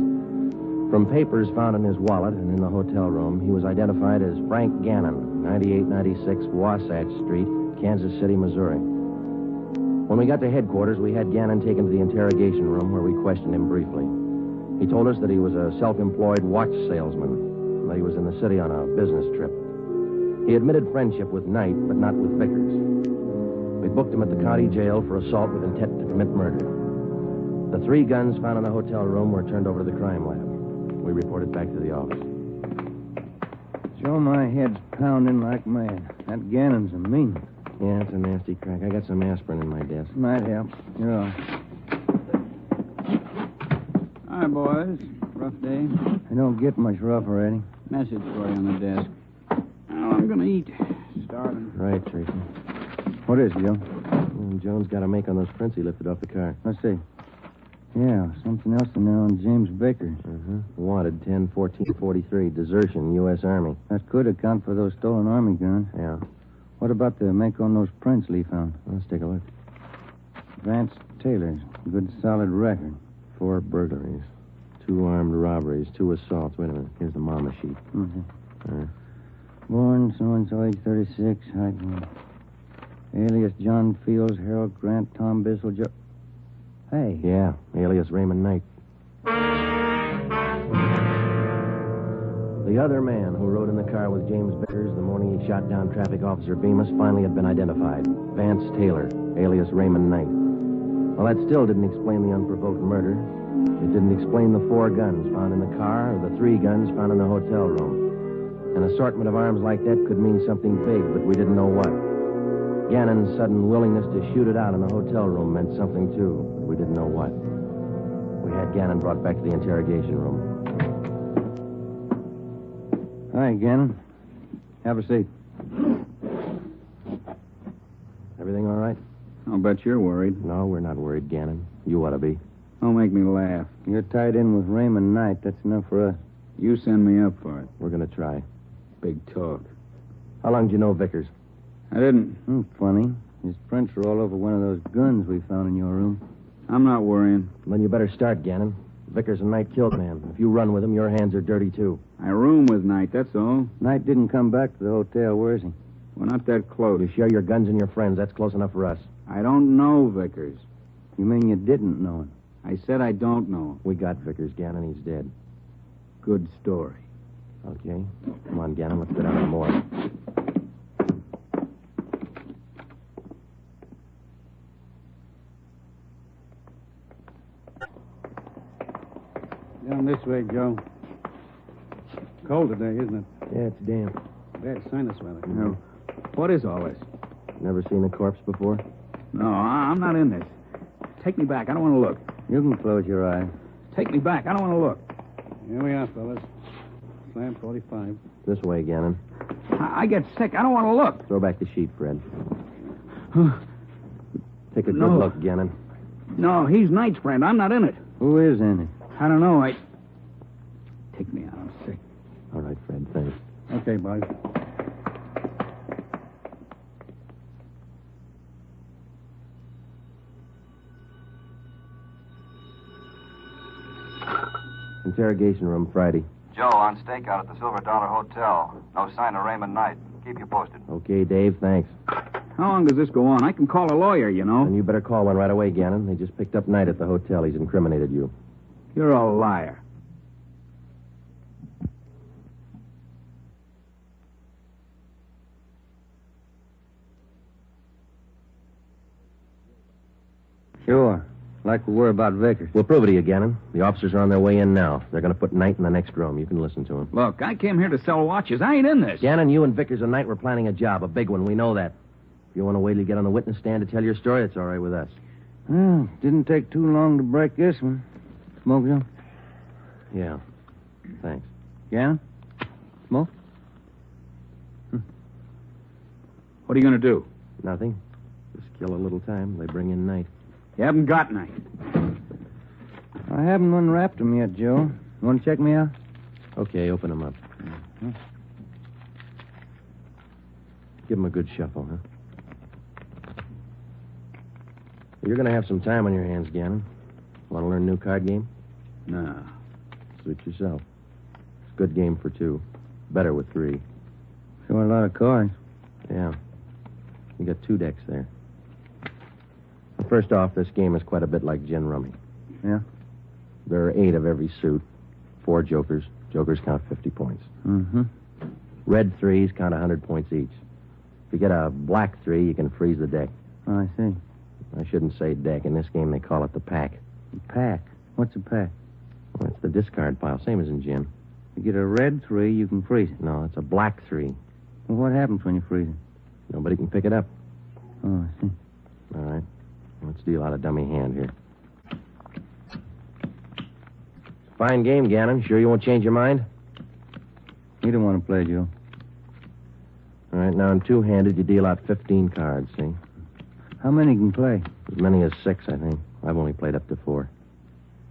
A: From papers found in his wallet and in the hotel room, he was identified as Frank Gannon, 9896 Wasatch Street, Kansas City, Missouri. When we got to headquarters, we had Gannon taken to the interrogation room where we questioned him briefly. He told us that he was a self-employed watch salesman, and that he was in the city on a business trip. He admitted friendship with Knight, but not with Vickers. We booked him at the county jail for assault with intent to commit murder. The 3 guns found in the hotel room were turned over to the crime lab. We reported back to the office.
E: Joe, my head's pounding like mad. That Gannon's a mean one.
A: Yeah, it's a nasty crack. I got some aspirin in my desk.
E: Might help. You're off.
I: Hi, boys. Rough day?
E: I don't get much rougher, Eddie.
I: Message for you on the desk. Now, I'm going to eat. Starving.
A: Right, Tracy.
E: What is it, Joe?
A: Jones got a make on those prints he lifted off the car.
E: Let's see. Yeah, something else in there on James Vickers.
A: Wanted 10-14-43, desertion, U.S. Army.
E: That could account for those stolen Army guns.
A: Yeah.
E: What about the make on those prints Lee found?
A: Let's take a look.
E: Vance Taylor's. Good solid record.
A: 4 burglaries, 2 armed robberies, 2 assaults. Wait a minute. Here's the mama sheet.
E: Born so-and-so, age 36, height. Alias John Fields, Harold Grant, Tom Bissell, Joe... Hey.
A: Yeah, alias Raymond Knight. The other man who rode in the car with James Vickers the morning he shot down Traffic Officer Bemis finally had been identified. Vance Taylor, alias Raymond Knight. Well, that still didn't explain the unprovoked murder. It didn't explain the 4 guns found in the car or the 3 guns found in the hotel room. An assortment of arms like that could mean something big, but we didn't know what. Gannon's sudden willingness to shoot it out in the hotel room meant something, too, but we didn't know what. We had Gannon brought back to the interrogation room.
E: Hi, Gannon. Have a seat.
A: Everything all right?
I: I'll bet you're worried.
A: No, we're not worried, Gannon. You ought to be.
I: Don't make me laugh.
E: You're tied in with Raymond Knight. That's enough for us.
I: You send me up for it.
A: We're going to try.
I: Big talk.
A: How long did you know Vickers?
I: I didn't.
E: Funny. His prints are all over one of those guns we found in your room.
I: I'm not worrying.
A: Then you better start, Gannon. Vickers and Knight killed a man. If you run with him, your hands are dirty, too.
I: I room with Knight, that's all.
E: Knight didn't come back to the hotel. Where is he?
I: We're not that close.
A: You share your guns and your friends. That's close enough for us.
I: I don't know Vickers.
E: You mean you didn't know him?
I: I said I don't know him.
A: We got Vickers, Gannon. He's dead.
I: Good story.
A: Okay. Come on, Gannon. Let's go down to the morgue.
P: Down this way, Joe. Cold today, isn't it?
A: Yeah, it's damp.
P: Bad sinus weather.
I: No. What is all this?
A: Never seen a corpse before?
I: No, I'm not in this. Take me back. I don't want to look.
E: You can close your eyes.
I: Take me back. I don't want to look.
P: Here we are, fellas. Slam 45.
A: This way, Gannon.
I: I get sick. I don't want to look.
A: Throw back the sheet, Fred. Take a good
I: No.
A: look, Gannon.
I: No, he's Knight's friend. I'm not in it.
E: Who is in it?
I: I don't know. Take me out. I'm sick.
A: All right, Fred. Thanks.
P: Okay, boys.
A: Interrogation room, Friday.
N: Joe, on stakeout at the Silver Dollar Hotel. No sign of Raymond Knight. Keep you posted.
A: Okay, Dave. Thanks.
I: How long does this go on? I can call a lawyer, you know.
A: And you better call one right away, Gannon. They just picked up Knight at the hotel. He's incriminated you.
I: You're a liar.
E: Sure. Like we were about Vickers.
A: We'll prove it to you, Gannon. The officers are on their way in now. They're going to put Knight in the next room. You can listen to him.
I: Look, I came here to sell watches. I ain't in this.
A: Gannon, you and Vickers and Knight were planning a job, a big one. We know that. If you want to wait till you get on the witness stand to tell your story, it's all right with us.
E: Well, didn't take too long to break this one. Smoke, Joe?
A: Yeah. Thanks.
E: Gannon? Smoke?
I: What are you going to do?
A: Nothing. Just kill a little time. They bring in Knight.
I: You haven't got Knight.
E: I haven't unwrapped him yet, Joe. You want to check me out?
A: Okay, open him up. Give him a good shuffle, huh? You're going to have some time on your hands, Gannon. Want to learn a new card game?
I: No.
A: Suit yourself. It's a good game for 2. Better with 3.
E: Sure a lot of cards.
A: Yeah. You got 2 decks there. Well, first off, this game is quite a bit like gin rummy.
E: Yeah?
A: There are 8 of every suit. 4 jokers. Jokers count 50 points.
E: Mm-hmm.
A: Red 3s count 100 points each. If you get a black 3, you can freeze the deck.
E: Oh, I see.
A: I shouldn't say deck. In this game, they call it the pack.
E: Pack? What's a pack?
A: Well, it's the discard pile, same as in gin.
E: You get a red 3, you can freeze it.
A: No, it's a black 3.
E: Well, what happens when you freeze it?
A: Nobody can pick it up.
E: Oh, I see.
A: All right. Let's deal out a dummy hand here. Fine game, Gannon. Sure you won't change your mind?
E: You don't want to play, Joe.
A: All right, now in 2-handed, you deal out 15 cards, see?
E: How many can play?
A: As many as 6, I think. I've only played up to 4.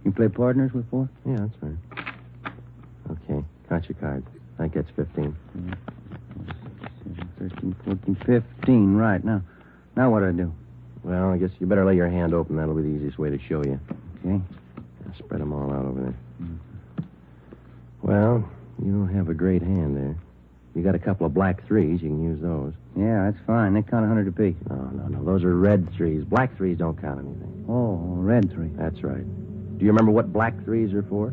E: You play partners with 4?
A: Yeah, that's right. Okay, count your cards. I think that's 15.
E: 13, 14, 15. Right. Now what do I do?
A: Well, I guess you better lay your hand open. That'll be the easiest way to show you.
E: Okay.
A: I'll spread them all out over there. Well, you don't have a great hand there. You got a couple of black 3s. You can use those.
E: Yeah, that's fine. They count 100 apiece.
A: No. Those are red 3s. Black 3s don't count anything.
E: Oh, red 3.
A: That's right. Do you remember what black 3s are for?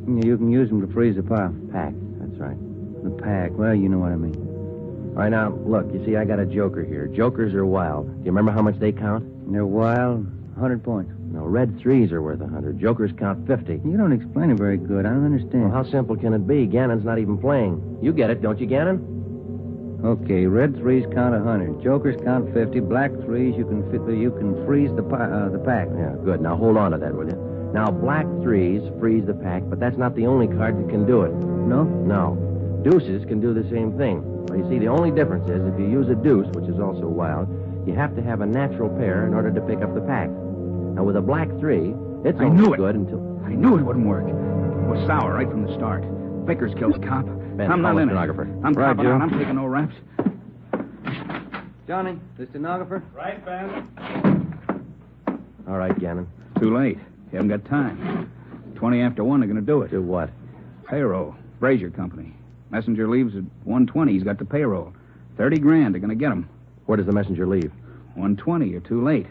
E: You can use them to freeze the pile.
A: Pack. That's right.
E: The pack. Well, you know what I mean.
A: All right, now, look. You see, I got a joker here. Jokers are wild. Do you remember how much they count?
E: They're wild. 100 points.
A: No, red 3s are worth 100. Jokers count 50.
E: You don't explain it very good. I don't understand.
A: Well, how simple can it be? Gannon's not even playing. You get it, don't you, Gannon?
E: Okay, red 3s count 100. Jokers count 50. Black 3s, you can freeze the pack.
A: Yeah, good. Now, hold on to that, will you? Now, black 3s freeze the pack, but that's not the only card that can do it.
E: No?
A: No. Deuces can do the same thing. Well, you see, the only difference is if you use a deuce, which is also wild, you have to have a natural pair in order to pick up the pack. Now, with a black 3, it's only good until...
I: I knew it wouldn't work. It was sour right from the start. Vickers killed the cop.
A: Ben,
I: I'm not
A: call
I: in
A: the stenographer.
I: it. I'm
A: Right,
I: copping
A: Joe.
I: out. I'm taking no raps.
E: Johnny, the stenographer?
I: Right, Ben.
A: All right, Gannon.
I: Too late. You haven't got time. 20 after 1, they're going to do it.
A: Do what?
I: Payroll. Brazier Company. Messenger leaves at 1:20. He's got the payroll. 30 grand. They're going to get him.
A: Where does the messenger leave?
I: 1:20. You're too late.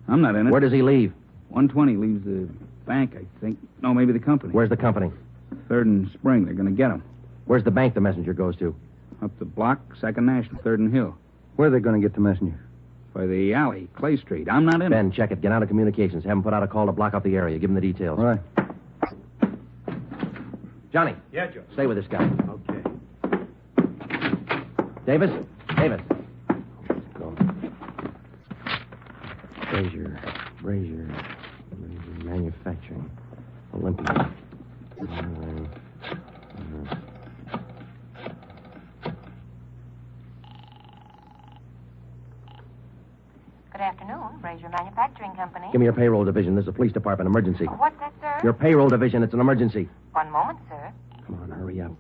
I: I'm not in it.
A: Where does he leave?
I: 1:20 leaves the bank, I think. No, maybe the company.
A: Where's the company?
I: 3rd and Spring. They're going to get him.
A: Where's the bank the messenger goes to?
I: Up the block, 2nd National, 3rd and Hill.
E: Where are they going to get the messenger?
I: By the alley, Clay Street. I'm not in it.
A: Ben, check it. Get out of communications. Have him put out a call to block off the area. Give him the details.
E: All right.
A: Johnny.
I: Yeah, Joe.
A: Stay with this guy.
I: Okay.
A: Davis. Let's go. Brazier Manufacturing. Olympia.
Q: Good afternoon, Brazier Manufacturing Company.
A: Give me your payroll division. This is a police department emergency.
Q: What's that, sir?
A: Your payroll division. It's an emergency.
Q: One moment, sir.
A: Come on, hurry up.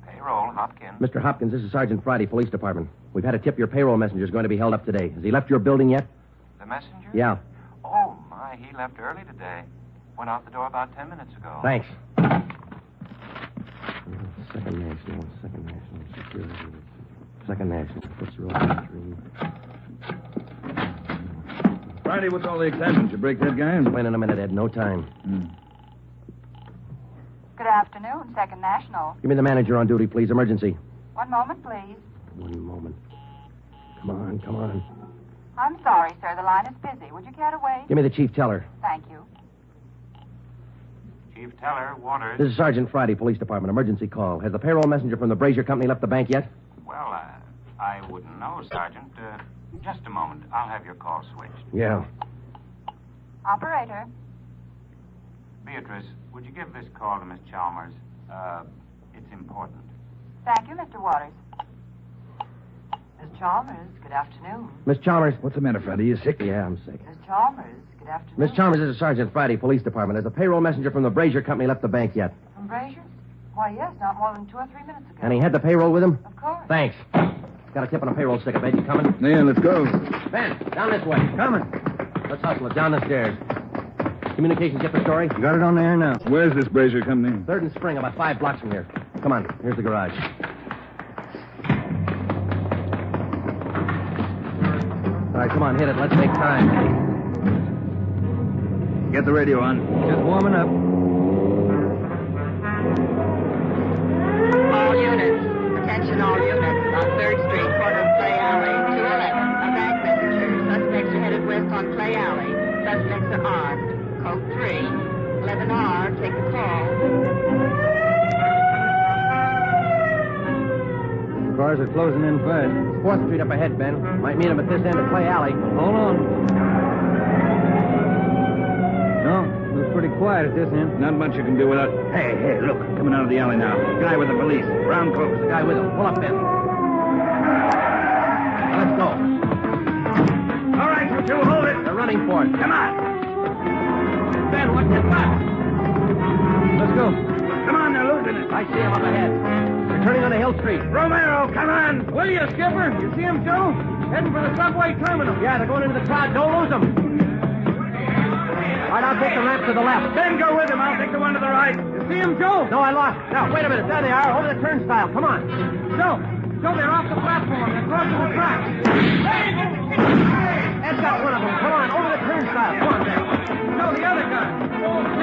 N: Payroll, Hopkins.
A: Mr. Hopkins, this is Sergeant Friday, Police Department. We've had a tip your payroll messenger is going to be held up today. Has he left your building yet?
N: The messenger?
A: Yeah.
N: Oh, my, he left early today. Went out the door about 10 minutes ago.
A: Thanks. Second National Security. Second National. Fitzroy 3.
G: Friday, what's all the excitement? You break that guy?
A: Explain in a minute, Ed. No time.
Q: Good afternoon, 2nd National.
A: Give me the manager on duty, please. Emergency.
Q: One moment, please.
A: One moment. Come on.
Q: I'm sorry, sir. The line is busy. Would you care to wait?
A: Give me the chief teller.
Q: Thank you.
N: Chief Teller, Waters.
A: This is Sergeant Friday, Police Department. Emergency call. Has the payroll messenger from the Brazier Company left the bank yet?
N: Well, I wouldn't know, Sergeant. Just a moment. I'll have your call switched.
A: Yeah.
Q: Operator.
N: Beatrice, would you give this call to Miss Chalmers? It's important.
Q: Thank you, Mr. Waters. Miss Chalmers, good afternoon.
A: Miss Chalmers.
G: What's the matter, Friday? You sick?
A: Yeah, I'm sick.
Q: Miss Chalmers, good afternoon.
A: Miss Chalmers, this is Sergeant Friday, Police Department. Has the payroll messenger from the Brazier Company left the bank yet?
Q: From Brazier? Why, yes, not more than 2 or 3 minutes ago.
A: And he had the payroll with him?
Q: Of course.
A: Thanks. Got a tip on a payroll stick. I bet you coming?
G: Yeah, let's go.
A: Ben, down this way. Coming. Let's hustle it. Down the stairs. Communications get the story?
E: You got it on the air now.
G: Where's this Brazier Company?
A: 3rd and Spring, about 5 blocks from here. Come on. Here's the garage. All right, come on, hit it. Let's make time.
G: Get the radio on.
E: Just warming up.
Q: All units. Attention all units. On 3rd Street, corner of Clay Alley, 211. A bank messenger. Suspects are headed west on Clay Alley. Suspects are armed. Code 3. 11R. Take the call.
E: Cars are closing in fast.
A: 4th Street up ahead, Ben. Might meet him at this end of Clay Alley.
E: Hold on. No, it was pretty quiet at this end.
G: Not much you can do without... Hey, look. Coming out of the alley now. Guy with the police. Brown clothes.
A: The guy with him. Pull up, Ben. Now, let's go.
G: All right, you two, hold it.
A: They're running for it.
G: Come on.
V: Ben, what's it got?
R: Let's go. Come on, they're losing it.
V: I see him up ahead. They're turning on a hill street.
R: Romero, come on. Will you, Skipper? You see him, Joe? Heading for the subway terminal.
V: Yeah, they're going into the crowd. Don't lose them. All right, I'll take the ramp to the left.
R: Ben, go with him. I'll take the one to the right. You see him, Joe?
V: No, I lost. Now, wait a minute. There they are, over the turnstile. Come on.
R: Joe, they're off the platform. They're crossing the tracks.
V: Ed's got one of them. Come on, over the turnstile. Come on, Ben.
R: Joe, the other guy.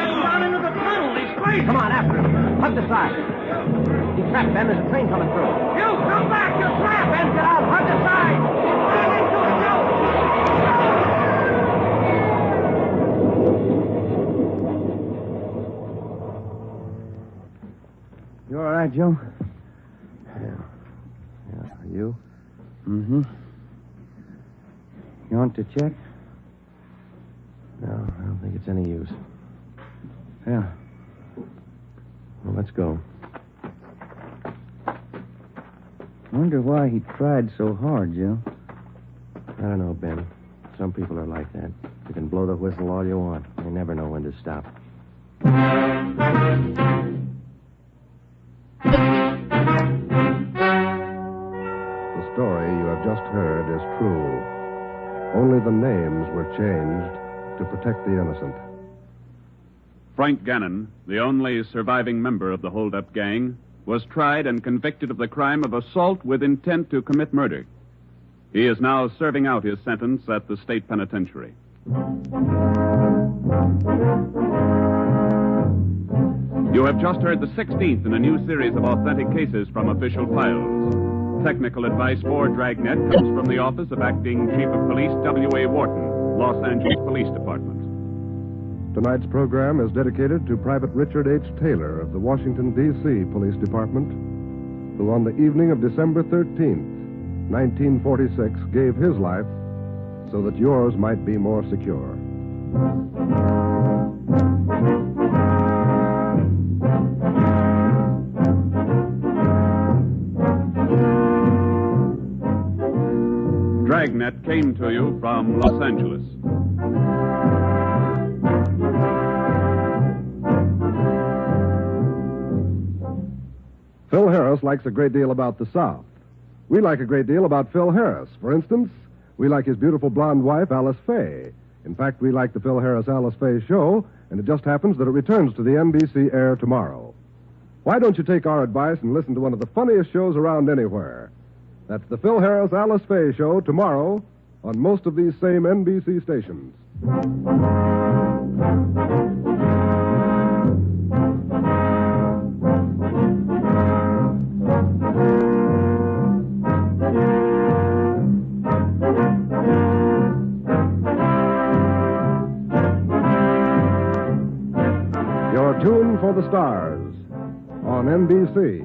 R: Heading down into the tunnel. He's straight.
V: Come on, after him. Hug the side. He's trapped, Ben. There's a train coming through.
R: You, come back. You're trapped.
V: Ben, get out. Hug the side.
R: Get into it, Joe.
E: You all right, Joe?
A: Yeah. Are you?
E: Mm-hmm. You want to check?
A: No, I don't think it's any use.
E: Yeah.
A: Well, let's go.
E: Wonder why he tried so hard, Joe.
A: I don't know, Ben. Some people are like that. You can blow the whistle all you want. They never know when to stop.
B: The story you have just heard is true. Only the names were changed to protect the innocent.
C: Frank Gannon, the only surviving member of the hold-up gang, was tried and convicted of the crime of assault with intent to commit murder. He is now serving out his sentence at the state penitentiary. You have just heard the 16th in a new series of authentic cases from official files. Technical advice for Dragnet comes from the office of Acting Chief of Police W.A. Wharton, Los Angeles Police Department.
B: Tonight's program is dedicated to Private Richard H. Taylor of the Washington, D.C. Police Department, who on the evening of December 13th, 1946, gave his life so that yours might be more secure.
C: Dragnet came to you from Los Angeles.
B: Phil Harris likes a great deal about the South. We like a great deal about Phil Harris. For instance, we like his beautiful blonde wife, Alice Faye. In fact, we like the Phil Harris-Alice Faye show, and it just happens that it returns to the NBC air tomorrow. Why don't you take our advice and listen to one of the funniest shows around anywhere? That's the Phil Harris-Alice Faye show tomorrow on most of these same NBC stations. Your tune for the stars on NBC.